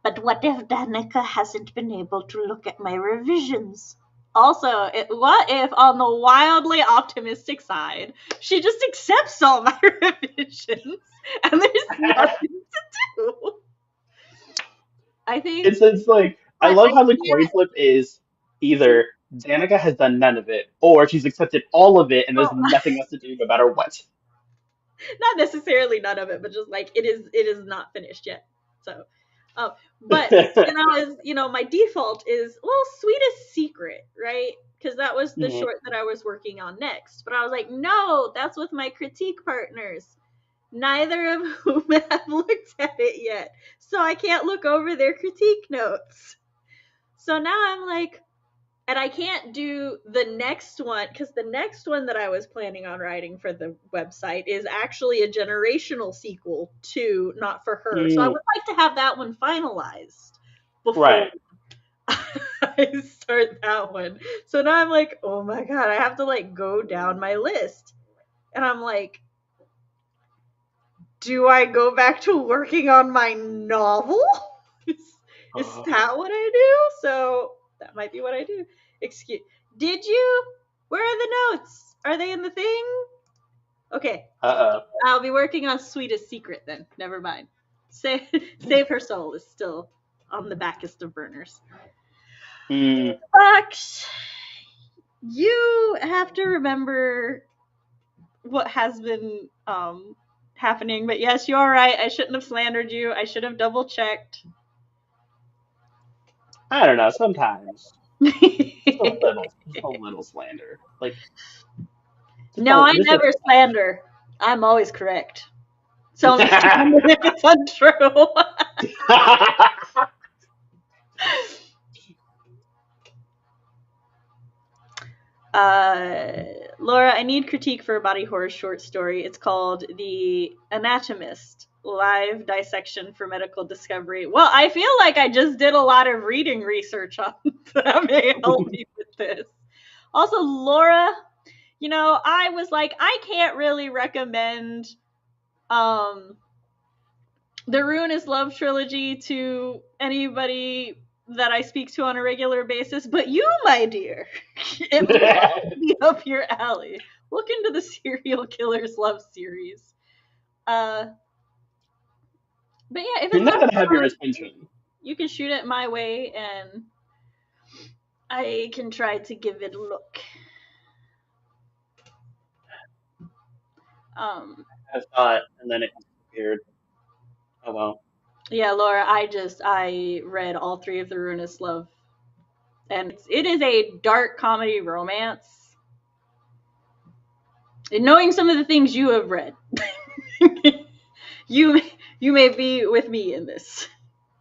but what if Danica hasn't been able to look at my revisions? Also, what if on the wildly optimistic side, she just accepts all my revisions and there's nothing to do? I think. It's like I But love I how the coin can't. flip is either Danica has done none of it, or she's accepted all of it and there's Well, nothing else to do no matter what. not necessarily none of it, but just like it is not finished yet. So, but my default is sweetest secret, right? Because that was the Mhm. short that I was working on next. But I was like, no, that's with my critique partners, neither of whom have looked at it yet, so I can't look over their critique notes. So now I'm like, and I can't do the next one because the next one that I was planning on writing for the website is actually a generational sequel to Not For Her. So I Mm, would like to have that one finalized before right. I start that one. So now I'm like, oh my god, I have to go down my list. And I'm like, do I go back to working on my novel? Is that what I do? So that might be what I do. Excuse. Did you? Where are the notes? Are they in the thing? Okay, Uh-oh. I'll be working on Sweetest Secret then. Never mind. Save Her Soul is still on the backest of burners. Mm, But you have to remember what has been happening. But yes, you're right. I shouldn't have slandered you. I should have double checked. I don't know, sometimes. Just a little slander. Like No, I just a never slander. I'm always correct. So if it's untrue. Laura, I need critique for a body horror short story. It's called The Anatomist, live dissection for medical discovery. Well, I feel like I just did a lot of reading research on that may help me with this. Also, Laura, I was like, I can't really recommend the Ruinous Love trilogy to anybody that I speak to on a regular basis, but you, my dear, it might be up your alley. Look into the Serial Killers Love series. But yeah, if it's Not not that I have your attention. you can shoot it my way and I can try to give it a look. I thought, and then it disappeared. Oh well. Yeah, Laura, I read all three of the Ruinous Love, and it is a dark comedy romance. And knowing some of the things you have read, you may be with me in this.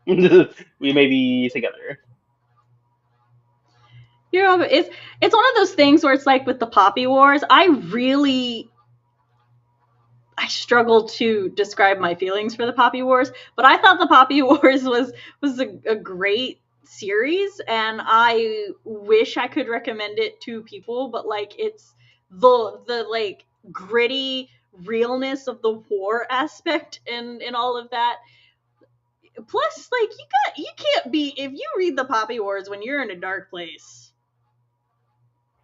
We may be together. It's one of those things where it's like with the Poppy Wars. I struggle to describe my feelings for the Poppy Wars, but I thought the Poppy Wars was a great series, and I wish I could recommend it to people, but like it's the like gritty realness of the war aspect and all of that. Plus, like you can't be if you read the Poppy Wars when you're in a dark place.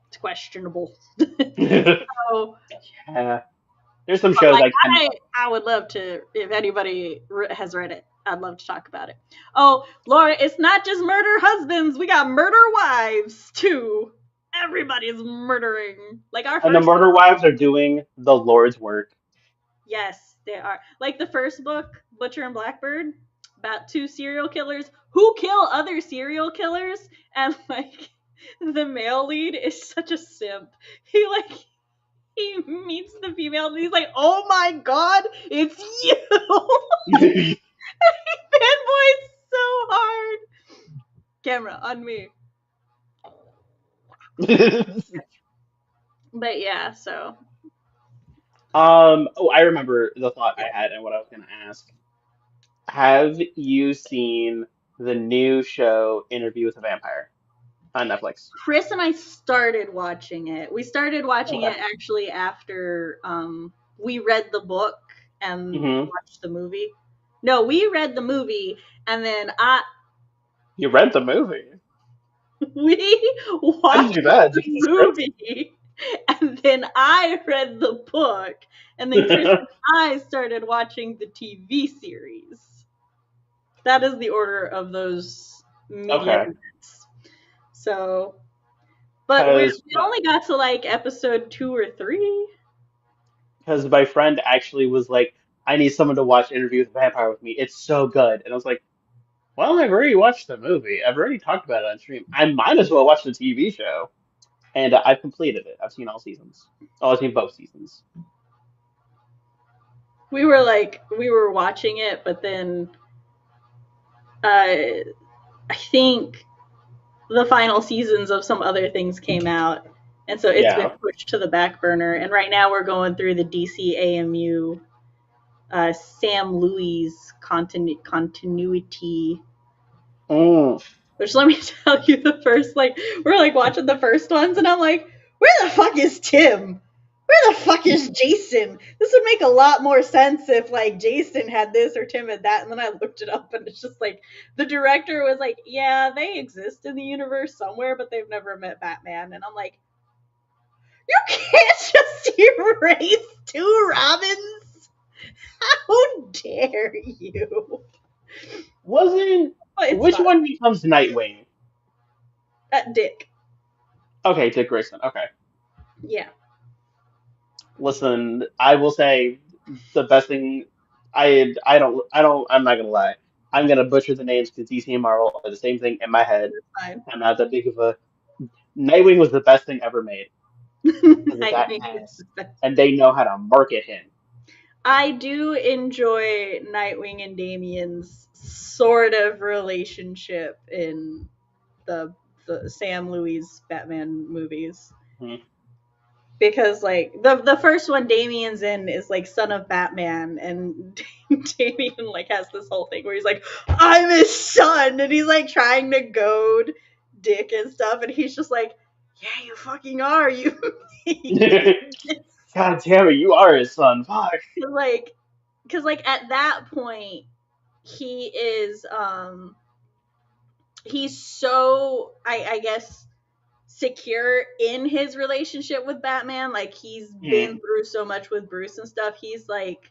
It's questionable. So, Yeah. There's some shows like, I I would love to, if anybody has read it, I'd love to talk about it. Oh, Laura, it's not just murder husbands. We got murder wives, too. Everybody's murdering. Like our and the first murder wives are doing the Lord's work. Yes, they are. Like the first book, Butcher and Blackbird, about two serial killers who kill other serial killers, and like the male lead is such a simp. He meets the female and he's like, "Oh my god, it's you!" Fanboys so hard. Camera on me. But yeah, so Oh, I remember the thought I had and what I was gonna ask. Have you seen the new show Interview with a Vampire on Netflix? Chris and I started watching it. We started watching Okay. it actually after we read the book and Hmm. watched the movie. No, we read the movie and then You read the movie. we How did you watched do that? the Just the script? movie and then I read the book and then Chris and I started watching the TV series. That is the order of those media Okay. events. So, but we only got to like episode 2 or 3. Because my friend actually was like, I need someone to watch Interview with a Vampire with me. It's so good. And I was like, well, I've already watched the movie. I've already talked about it on stream. I might as well watch the TV show. And I've completed it. I've seen all seasons. Oh, I've seen both seasons. We were watching it, but then I think the final seasons of some other things came out, and so it's been Yeah. pushed to the back burner. And right now we're going through the DC AMU Sam Louis continuity. Mm. Which let me tell you, we're like watching the first ones, and I'm like, where the fuck is Tim? Where the fuck is Jason? This would make a lot more sense if like Jason had this or Tim had that. And then I looked it up and it's just like the director was like, yeah, they exist in the universe somewhere, but they've never met Batman. And I'm like, you can't just erase two Robins. How dare you? Which one becomes Nightwing? Dick. Okay, Dick Grayson. Okay. Yeah. Listen, I will say the best thing I'm not gonna lie. I'm gonna butcher the names because DC and Marvel are the same thing in my head. Fine. I'm not that big of a Nightwing was the best thing ever made because of that Nightwing is ass, the best. and they know how to market him. I do enjoy Nightwing and Damian's sort of relationship in the Sam Louise Batman movies. Hmm. Because like the first one Damian's in is like son of Batman, and Damian like has this whole thing where he's like, I'm his son, and he's like trying to goad Dick and stuff, and he's just like, yeah, you fucking are, you. God damn it, you are his son. Fuck. like because like at that point he is he's so I guess secure in his relationship with Batman. Like he's Hmm. been through so much with Bruce and stuff. He's like,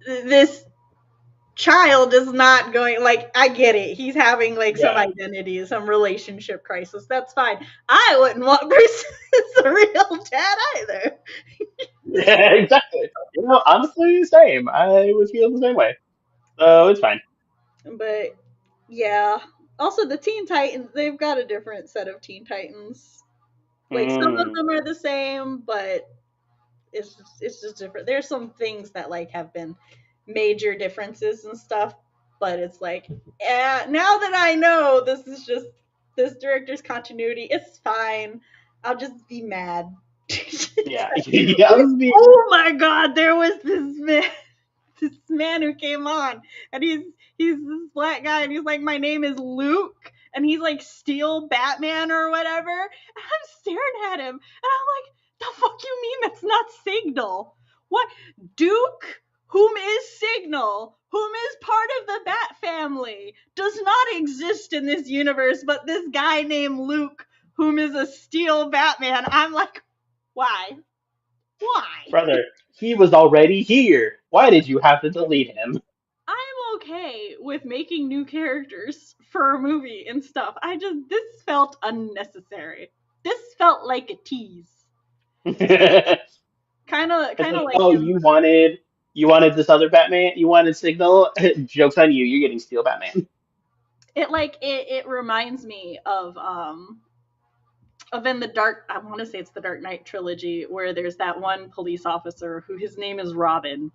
this child is not going, like, I get it. He's having like some Yeah. identity, some relationship crisis. That's fine. I wouldn't want Bruce as a real dad either. Yeah, exactly. You know, honestly, same. I would feel the same way. So it's fine. But yeah. Also the Teen Titans, they've got a different set of Teen Titans. Like some of Mm, them are the same, but it's just different. There's some things that like have been major differences and stuff, but it's like, now that I know this is just this director's continuity, it's fine. I'll just be mad. yeah. Yeah, Oh my god, there was this man who came on, and he's this black guy, and he's like, my name is Luke, and he's like Steel Batman or whatever, and I'm staring at him, and I'm like, the fuck you mean that's not Signal? What? Duke, whom is Signal, whom is part of the Bat family, does not exist in this universe, but this guy named Luke, whom is a Steel Batman. I'm like, why? Why? brother, he was already here. Why did you have to delete him? I'm okay with making new characters for a movie and stuff. This felt unnecessary. This felt like a tease. It's Kind of like, like oh, him. you wanted this other Batman? You wanted Signal? Joke's on you. You're getting Steel Batman. It reminds me of in the dark, I want to say it's the Dark Knight trilogy, where there's that one police officer who his name is Robin,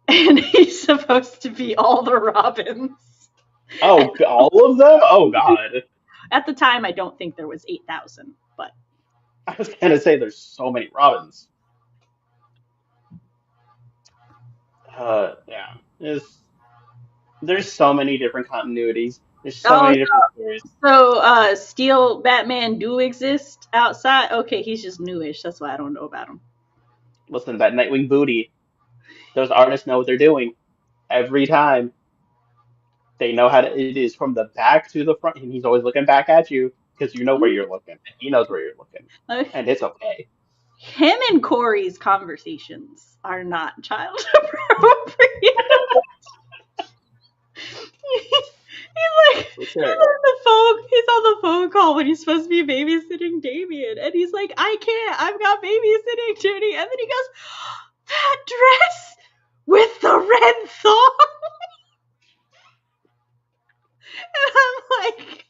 and he's supposed to be all the Robins. Oh, all of them? Oh God. At the time, I don't think there was 8,000, but I was gonna say there's so many Robins. Yeah. There's so many different continuities. There's so oh, many different stories. so Steel Batman do exist outside. Okay, he's just newish. That's why I don't know about him. Listen, that Nightwing booty. Those artists know what they're doing every time. They know how to. It is from the back to the front, and he's always looking back at you because you know where you're looking, and he knows where you're looking, Uh, and it's okay. Him and Corey's conversations are not child appropriate. For He's sure. on the phone. He's on the phone call when he's supposed to be babysitting Damien, and he's like, "I can't. I've got babysitting duty." And then he goes, "That dress with the red thong," and I'm like,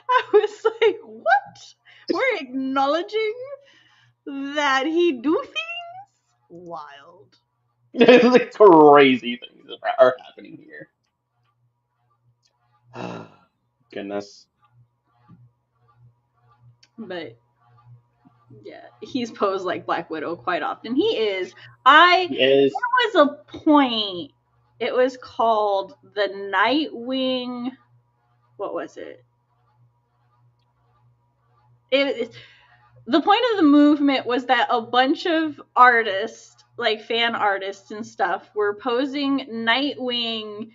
I was like, "What? We're acknowledging that he do things? Wild." Like crazy things are happening here. Goodness. But yeah, he's posed like Black Widow quite often. He is. I He is. There was a point. It was called the Nightwing. What was it? It the point of the movement was that a bunch of artists, like fan artists and stuff, were posing Nightwing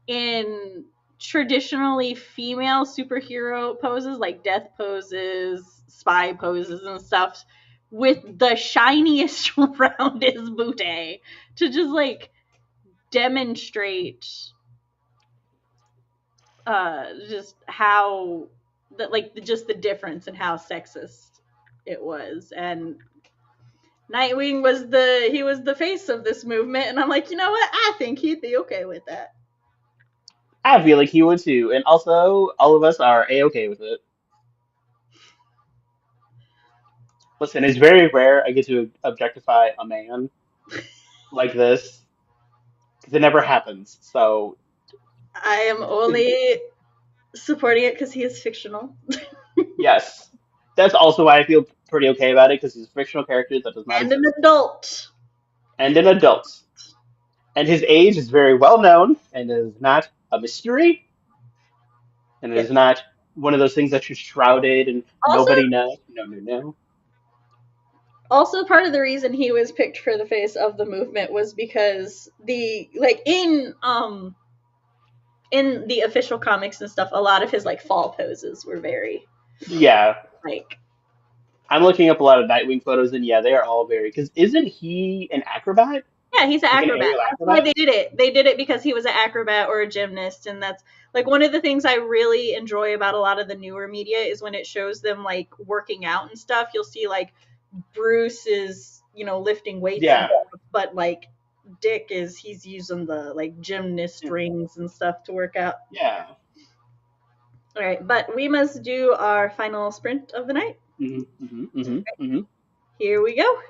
in traditionally female superhero poses, like death poses, spy poses, and stuff, with the shiniest round his booty to just like demonstrate just how that like just the difference in how sexist it was. And Nightwing was the face of this movement, and I'm like, you know what, I think he'd be okay with that. I feel like he would too, and also all of us are a-okay with it. Listen, it's very rare I get to objectify a man, like this because it never happens. So I am only supporting it because he is fictional yes, that's also why I feel pretty okay about it because he's a fictional character that does not and an exist adult. and an adult, and his age is very well known and is not a mystery and Yes. is not one of those things that you're shrouded and Also, nobody knows. No, no, no. also part of the reason he was picked for the face of the movement was because the like in the official comics and stuff, a lot of his like fall poses were very Yeah, like I'm looking up a lot of Nightwing photos, and yeah, they are all very. Because isn't he an acrobat, yeah, he's an like an acrobat. aerial That's why acrobat? they did it. They did it because he was an acrobat or a gymnast, and that's like one of the things I really enjoy about a lot of the newer media is when it shows them like working out and stuff. You'll see like Bruce is, lifting weights and Yeah, stuff, but like Dick is he's using the like gymnast rings and stuff to work out. yeah. All right, but we must do our final sprint of the night. Here we go.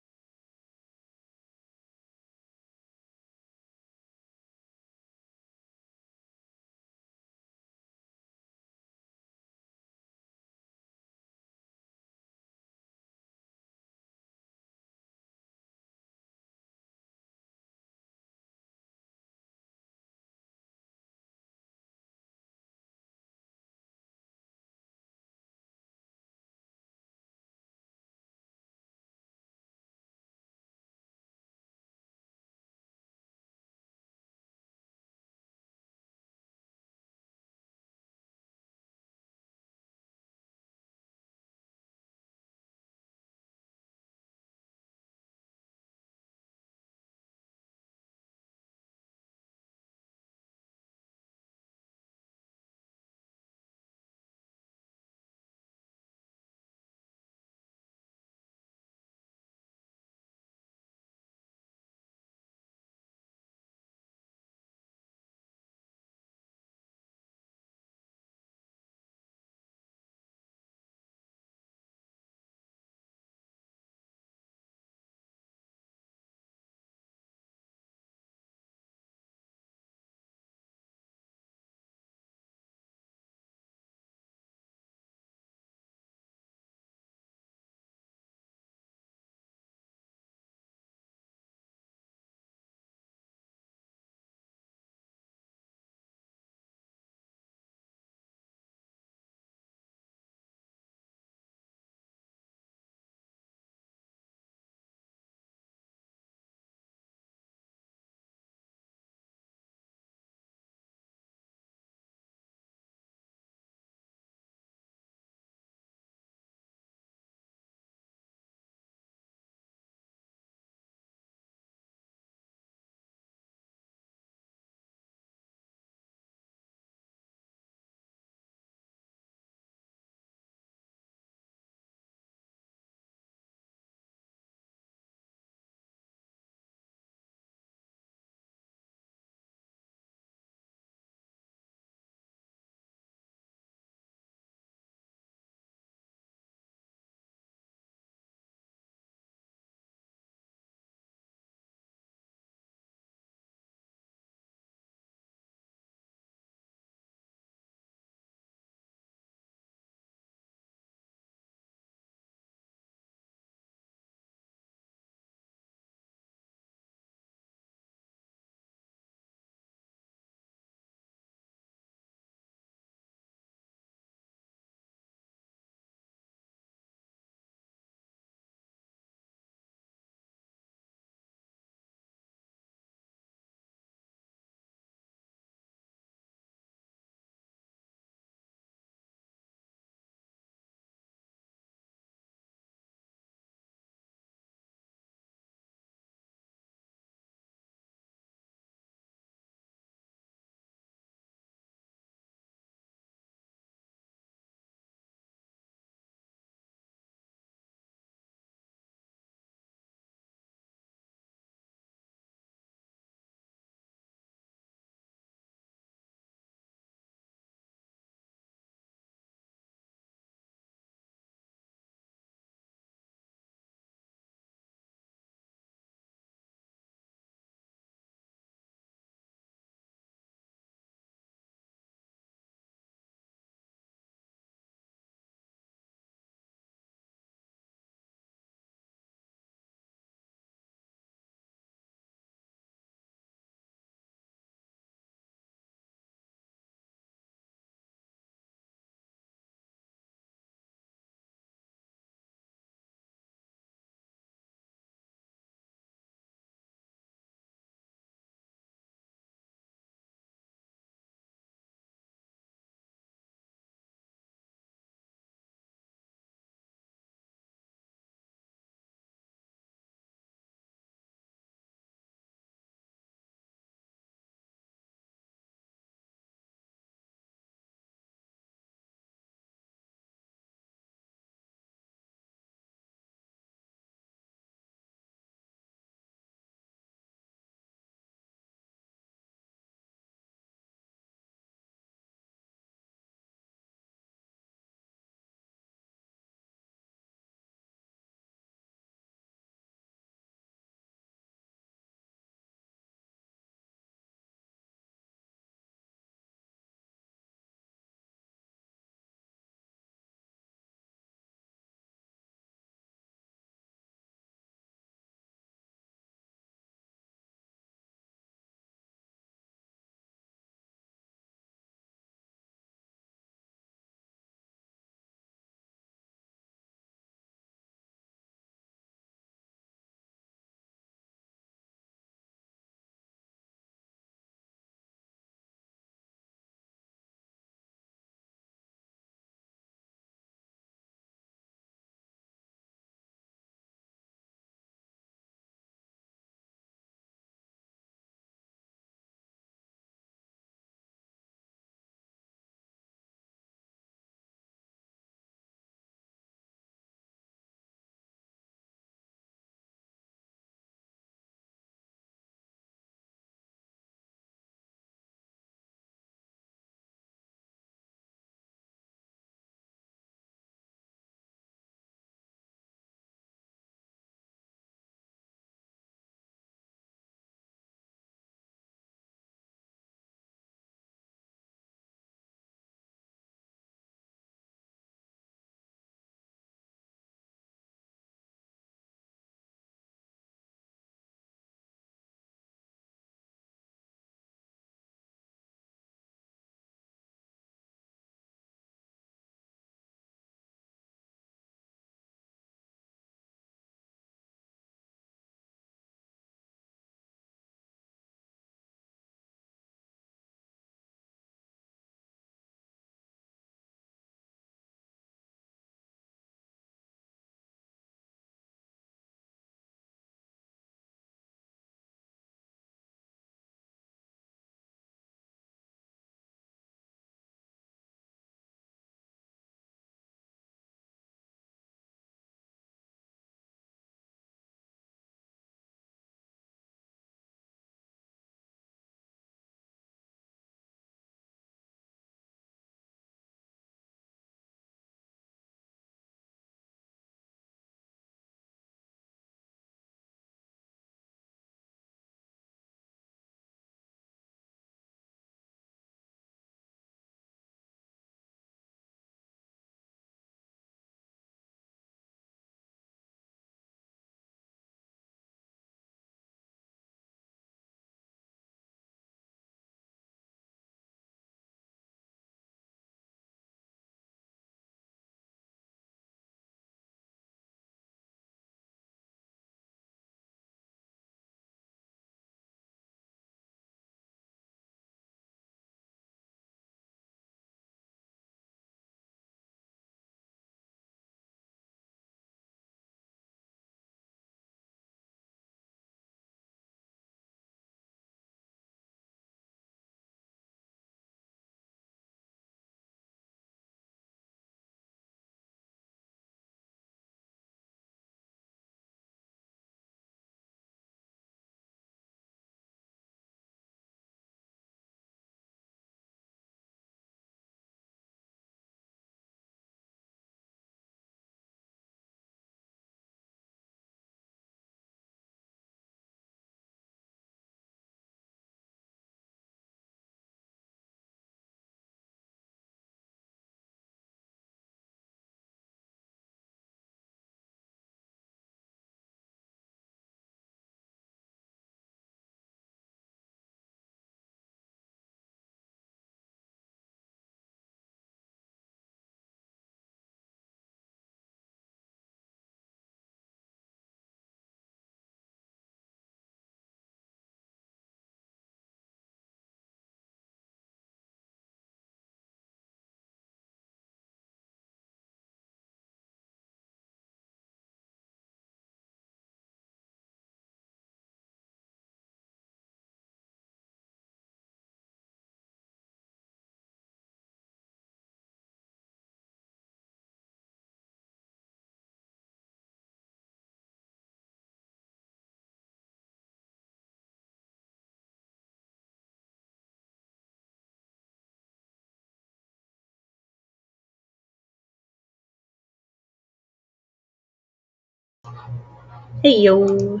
Hey yo.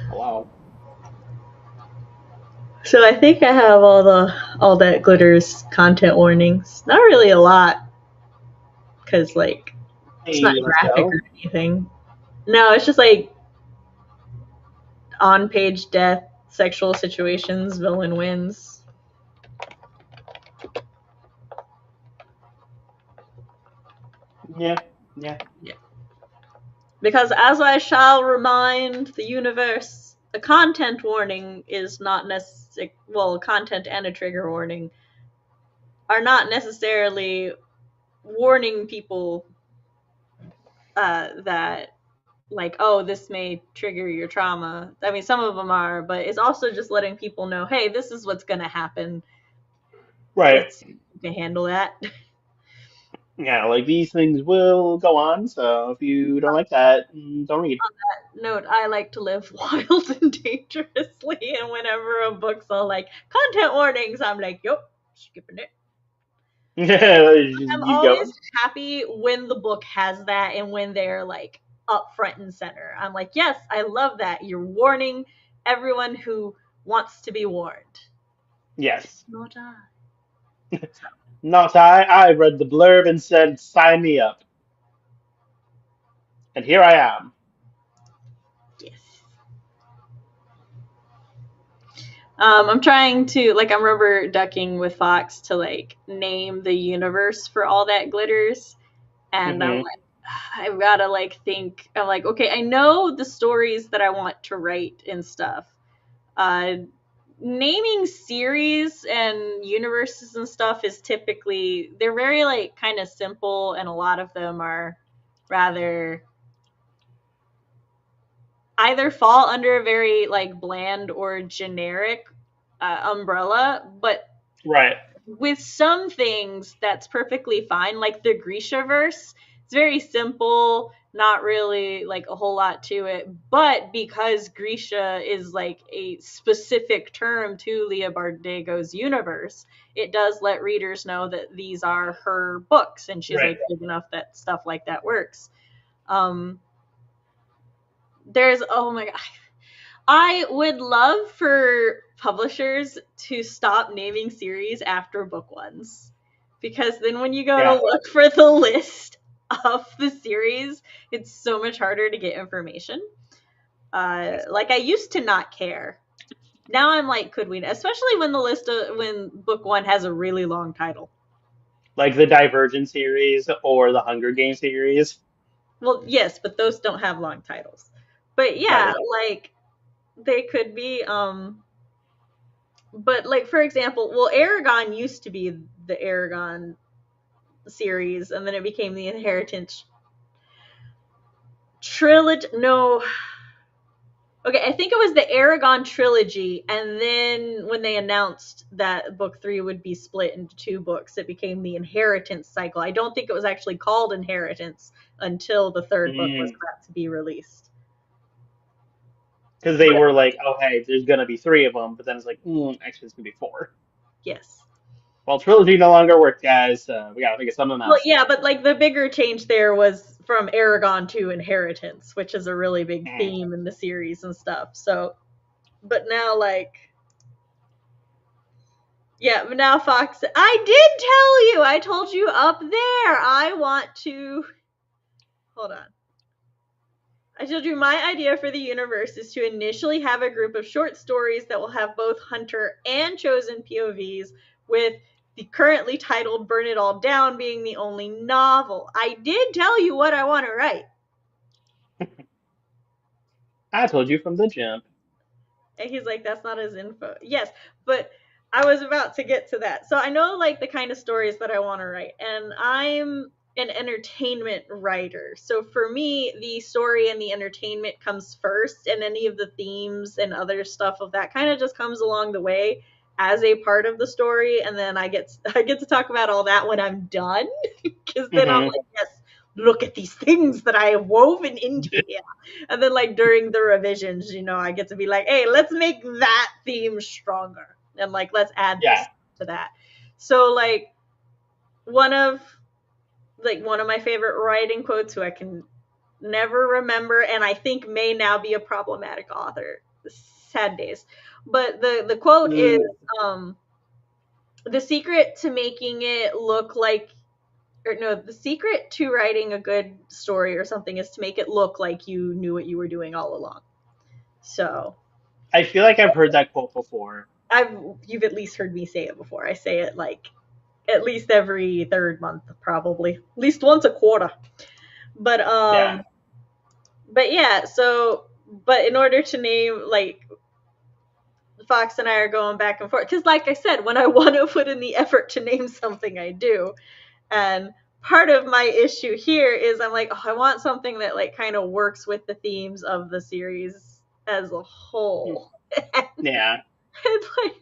Hello. So I think I have all that glitters content warnings. Not really a lot, because like it's not Hey, let's graphic go. or anything. No, it's just like on page death, sexual situations, villain wins. Yeah, yeah. Because as I shall remind the universe, a content warning is not necessary. Well, content and a trigger warning are not necessarily warning people that like, oh, this may trigger your trauma. I mean, some of them are, but it's also just letting people know, hey, this is what's gonna happen. Right. Let's see if you can handle that. Yeah, like these things will go on, so if you don't like that, don't read. Note, I like to live wild and dangerously, and whenever a book's all like content warnings, I'm like, yep, skipping it. Just I'm keep always going. happy when the book has that and when they're like up front and center. I'm like, yes, I love that. You're warning everyone who wants to be warned. Yes. Not I. Not I. I read the blurb and said, sign me up. And here I am. Yes. I'm trying to like I'm rubber ducking with Fox to like name the universe for all that glitters, and I'm Hmm. like, I've gotta like think. I'm like, okay, I know the stories that I want to write and stuff. Uh, Naming series and universes and stuff is typically they're very like kind of simple, and a lot of them are rather either fall under a very like bland or generic umbrella, but Right. with some things that's perfectly fine, like the Grisha verse. It's very simple, not really like a whole lot to it, but because Grisha is like a specific term to Leah Bardugo's universe, it does let readers know that these are her books, and she's Right. like big enough that stuff like that works. um there's oh my god, I would love for publishers to stop naming series after book ones. Because then when you go to Yeah. look for the list of the series, it's so much harder to get information. Like I used to not care. Now I'm like, could we? Especially when when book one has a really long title. Like the Divergent series or the Hunger Games series. Well, yes, but those don't have long titles. But That yeah, is. like they could be. But like for example, well, Aragon used to be the Aragon series, and then it became the Inheritance trilogy. No, okay, I think it was the Aragon trilogy, and then when they announced that book three would be split into two books, it became the Inheritance cycle. I don't think it was actually called Inheritance until the third book was Mm. about to be released. Because they But were like, oh, hey, there's going to be three of them, but then it's like, actually, it's going to be four. yes. Well, trilogy no longer works, guys. We got to think of something Well, else. yeah, but like the bigger change there was from Aragon to Inheritance, which is a really big Mm. theme in the series and stuff. So, but now like, yeah, but now Fox, I did tell you, I told you up there, I want to, hold on. I told you my idea for the universe is to initially have a group of short stories that will have both Hunter and Chosen POVs, with the currently titled Burn It All Down being the only novel. I did tell you what I want to write. I told you from the jump. And he's like, that's not his info. Yes, but I was about to get to that. So I know like the kind of stories that I want to write, and I'm an entertainment writer. So for me, the story and the entertainment comes first, and any of the themes and other stuff of that kind of just comes along the way as a part of the story, and then I get to talk about all that when I'm done, because then I'm Hmm. like, yes, look at these things that I have woven into here. And then like during the revisions, I get to be like, hey, let's make that theme stronger, and like let's add Yeah. this to that. So like one of my favorite writing quotes, who I can never remember, and I think may now be a problematic author. Sad days. But the quote is, the secret to making it look like, or no, the secret to writing a good story or something is to make it look like you knew what you were doing all along. So I feel like I've heard that quote before. you've at least heard me say it before. I say it like at least every third month, probably. At least once a quarter. But Yeah. but yeah, so but in order to name, like, Fox and I are going back and forth because, like I said, when I want to put in the effort to name something, I do. And part of my issue here is I'm like, oh, I want something that like kind of works with the themes of the series as a whole. Yeah. And like,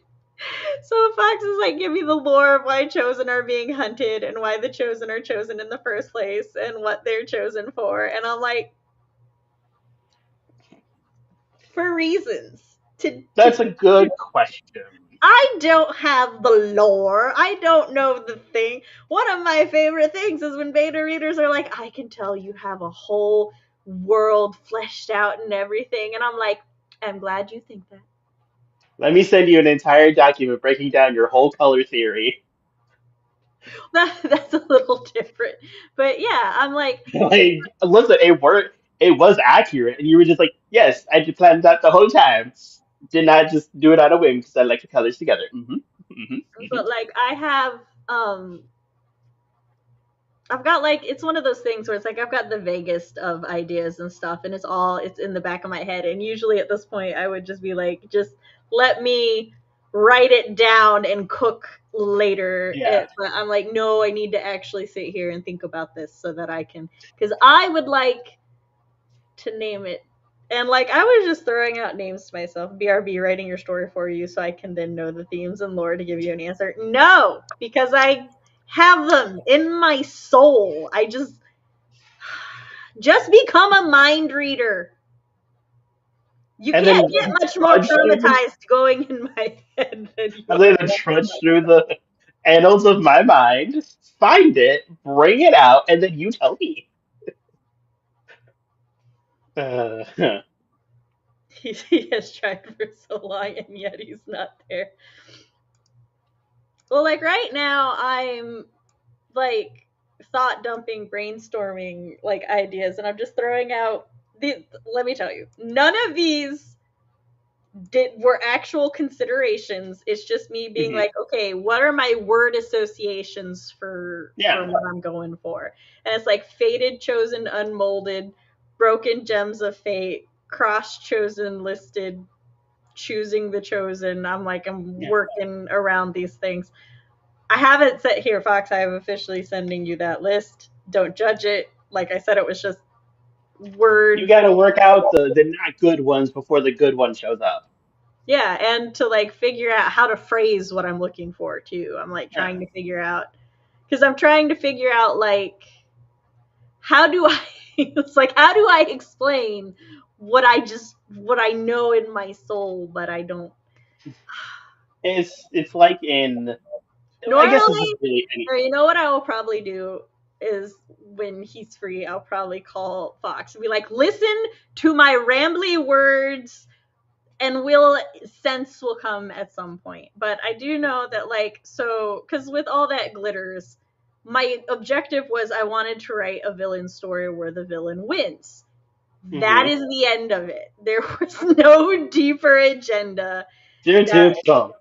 so Fox is like, give me the lore of why Chosen are being hunted and why the Chosen are chosen in the first place and what they're chosen for. And I'm like, for reasons. That's a good question. I don't have the lore. I don't know the thing. One of my favorite things is when beta readers are like, I can tell you have a whole world fleshed out and everything. And I'm like, I'm glad you think that. Let me send you an entire document breaking down your whole color theory. That's a little different. But yeah, I'm like, Like, listen, it was accurate, and you were just like, yes, I did plan that the whole time. Did not just do it on a whim because I like the colors together. but like um I've got like, it's one of those things where it's like I've got the vaguest of ideas and stuff, and it's in the back of my head. And usually at this point, I would just be like, just let me write it down and cook later. Yeah. But I'm like, no, I need to actually sit here and think about this so that I can, because I would like to name it. And like, I was just throwing out names to myself. BRB, writing your story for you so I can then know the themes and lore to give you an answer. No, because I have them in my soul. I just become a mind reader. You And can't then get much more traumatized going in my head than you. I'm going to trudge through the annals of my mind, find it, bring it out, and then you tell me. Uh, He has tried for so long and yet he's not there. Well, like right now, I'm like thought dumping, brainstorming like ideas, and I'm just throwing out. Let me tell you, none of these were actual considerations. It's just me being mhm. like, okay, what are my word associations for Yeah. what I'm going for? And it's like fated, chosen, unmolded, broken gems of fate, cross chosen, listed, choosing the chosen. I'm like, I'm Yeah. working around these things. I haven't set here, Fox. I am officially sending you that list. Don't judge it. Like I said, it was just You word. got to work out the not good ones before the good one shows up. Yeah, and to like figure out how to phrase what I'm looking for too. I'm like Yeah. trying to figure out, because I'm trying to figure out like, how do I it's like, how do I explain what I know in my soul, but I don't. It's like in, I guess this is Normally, really any. or you know what I will probably do is when he's free, I'll probably call Fox and be like, listen to my rambly words and sense will come at some point. But I do know that, like, so, because with all that glitters, my objective was I wanted to write a villain story where the villain wins. That Mm-hmm. is the end of it. There was no deeper agenda. Typical.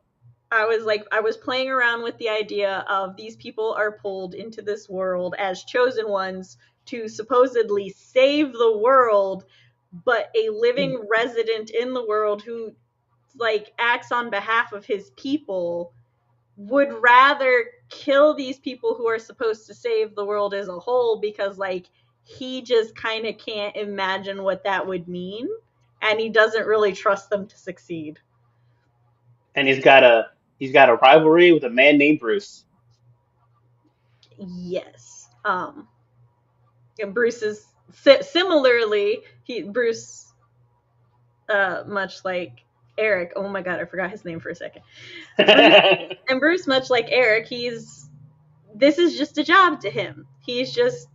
I was playing around with the idea of these people are pulled into this world as chosen ones to supposedly save the world, but a living resident in the world who like acts on behalf of his people would rather kill these people who are supposed to save the world as a whole because like he just kind of can't imagine what that would mean and he doesn't really trust them to succeed. And he's got a rivalry with a man named Bruce. Yes. And Bruce is similarly Bruce, much like Eric. Oh my god, I forgot his name for a second. Bruce, much like Eric, this is just a job to him. He's just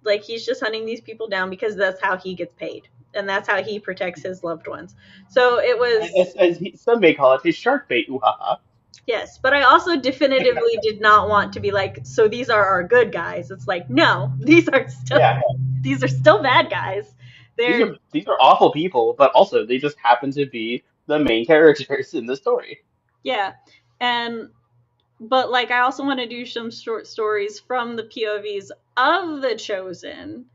Like he's just hunting these people down because that's how he gets paid and that's how he protects his loved ones. So it was Some may call it his shark bait. Ooh, ha, ha. yes, but I also definitively did not want to be like, so these are our good guys. It's like, no, Yeah, these are still bad guys. They're these are awful people, but also they just happen to be the main characters in the story. yeah. And but like I also want to do some short stories from the POVs of the chosen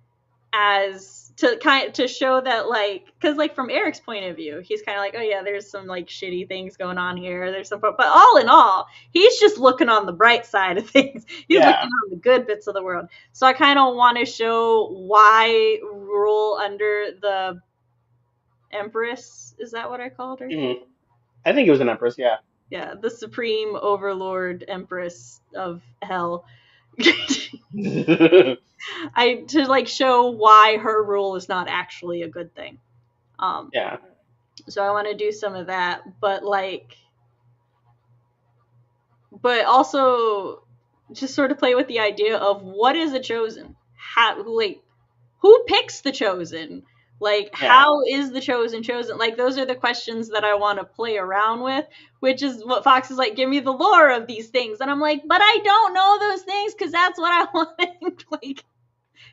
as to show that like because like from Eric's point of view he's kind of like, oh yeah, there's some like shitty things going on here, there's some, but all in all he's just looking on the bright side of things. He's looking Yeah. on the good bits of the world. So I kind of want to show why rule under the Empress, is that what I called her? Mhm. I think it was an Empress, yeah. Yeah, the supreme overlord Empress of hell. I to like show why her rule is not actually a good thing. Yeah. So I want to do some of that, but like, but also just sort of play with the idea of what is a chosen? How like who picks the chosen? Like Yeah. how is the chosen chosen? Like those are the questions that I want to play around with, which is what Fox is like, give me the lore of these things. And I'm like, but I don't know those things because that's what I want.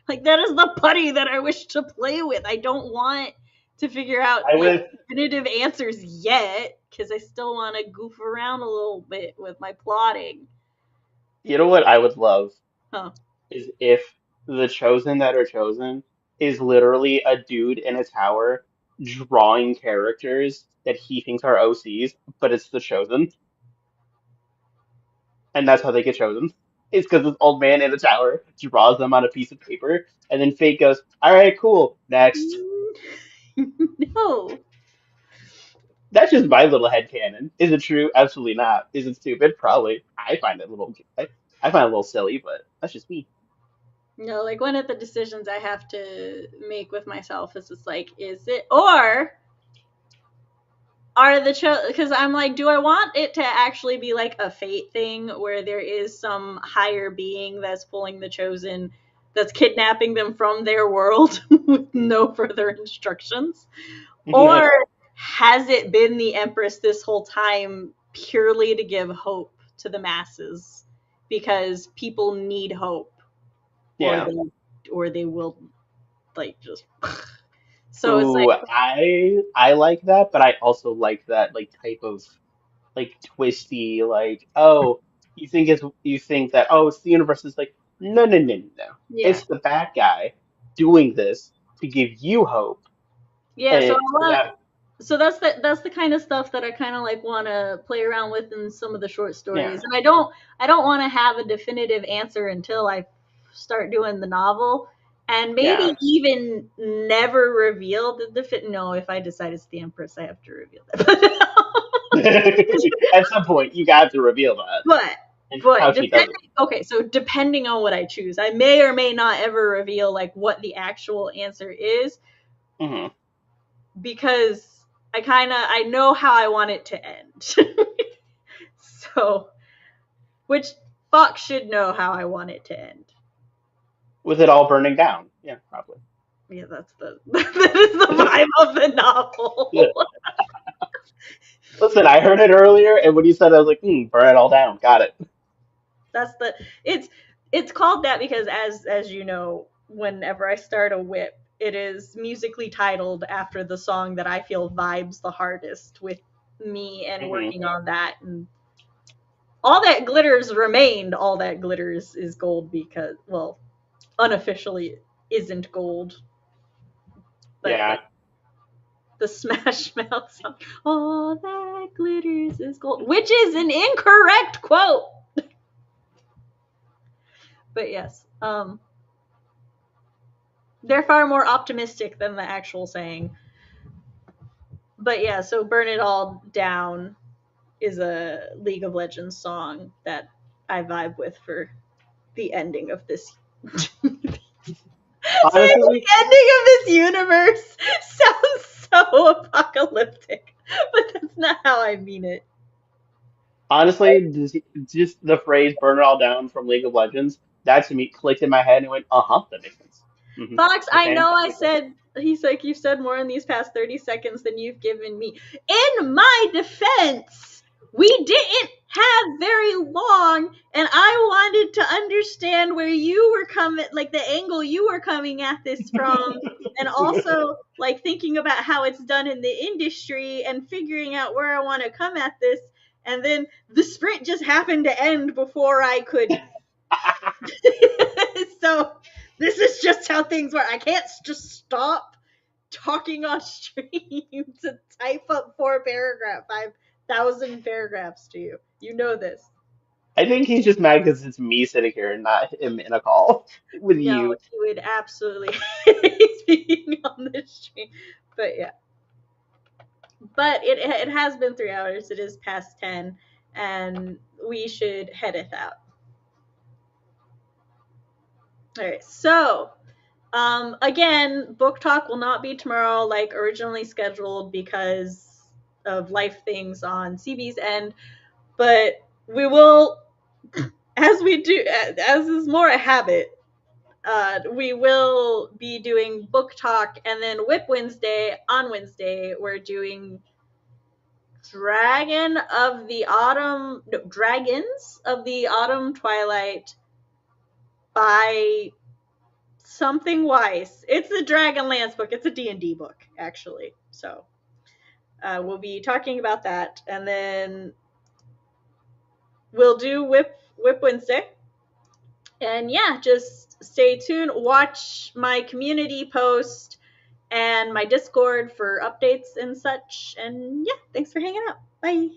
Like that is the putty that I wish to play with. I don't want to figure out I like would, definitive answers yet because I still want to goof around a little bit with my plotting. you know what I would love Huh. is if the chosen that are chosen is literally a dude in a tower drawing characters that he thinks are OCs, but it's the chosen, and that's how they get chosen. It's because this old man in a tower draws them on a piece of paper, and then Fate goes, "All right, cool, next." No. That's just my little headcanon. Is it true? Absolutely not. Is it stupid? Probably. I find it a little, I find it a little silly, but that's just me. No, like one of the decisions I have to make with myself is just like, is it or are the because I'm like, do I want it to actually be like a fate thing where there is some higher being that's pulling the chosen, that's kidnapping them from their world with no further instructions? Or has it been the Empress this whole time purely to give hope to the masses because people need hope or Yeah. they will like just so it's like Ooh, I like that, but I also like that like type of like twisty like, oh, you think that, oh, it's the universe. Is like, no, no, no, no, no. yeah. It's the bad guy doing this to give you hope, Yeah, and so I so want that, so that's the kind of stuff that I kind of like want to play around with in some of the short yeah. stories. And I don't want to have a definitive answer until I start doing the novel and maybe Yeah. even never reveal the no, if I decide it's the Empress, I have to reveal that. At some point, you got to reveal that, but and but how she does depending it. okay, so depending on what I choose, I may or may not ever reveal like what the actual answer is Hmm. because I know how I want it to end. So, which Fox should know how I want it to end. With it all burning down. Yeah, probably. Yeah, that's the that is the vibe of the Yeah. novel. Listen, I heard it earlier, and when you said, it, I was like, burn it all down. Got it. That's the it's it's called that because as you know, whenever I start a whip, it is musically titled after the song that I feel vibes the hardest with me and Hmm. working on that. And all that glitters remained all that glitters is gold because well, unofficially isn't gold, but Yeah. like the Smash Mouth song, all that glitters is gold, which is an incorrect quote. But yes, they're far more optimistic than the actual saying. But yeah, so Burn It All Down is a League of Legends song that I vibe with for the ending of this. Saying the Honestly, ending of this universe sounds so apocalyptic, but that's not how I mean it. just the phrase "burn it all down" from League of Legends, that to me clicked in my head and went, "Uh huh, that makes sense." Mhm. Fox, I Okay. know I said, he's like, you've said more in these past 30 seconds than you've given me. In my defense, we didn't have very long, and I wanted to understand where you were coming, like the angle you were coming at this from, and also like thinking about how it's done in the industry and figuring out where I want to come at this. And then the sprint just happened to end before I could. So this is just how things work. I can't just stop talking on stream to type up 5,000 paragraphs to you. You know this. I think he's just mad because it's me sitting here and not him in a call with No, you. he would absolutely hate being on this stream. But yeah. But it has been 3 hours. It is past 10, and we should headeth out. All right, so again, book talk will not be tomorrow like originally scheduled because of life things on CB's end, but we will, as we do, as is more a habit, we will be doing book talk, and then Whip Wednesday, on Wednesday, we're doing Dragons of the Autumn Twilight by something Weiss. It's the Dragonlance book. It's a D&D book, actually. So we'll be talking about that, and then we'll do Whip Wednesday. And yeah, just stay tuned. Watch my community post and my Discord for updates and such. And yeah, thanks for hanging out. Bye.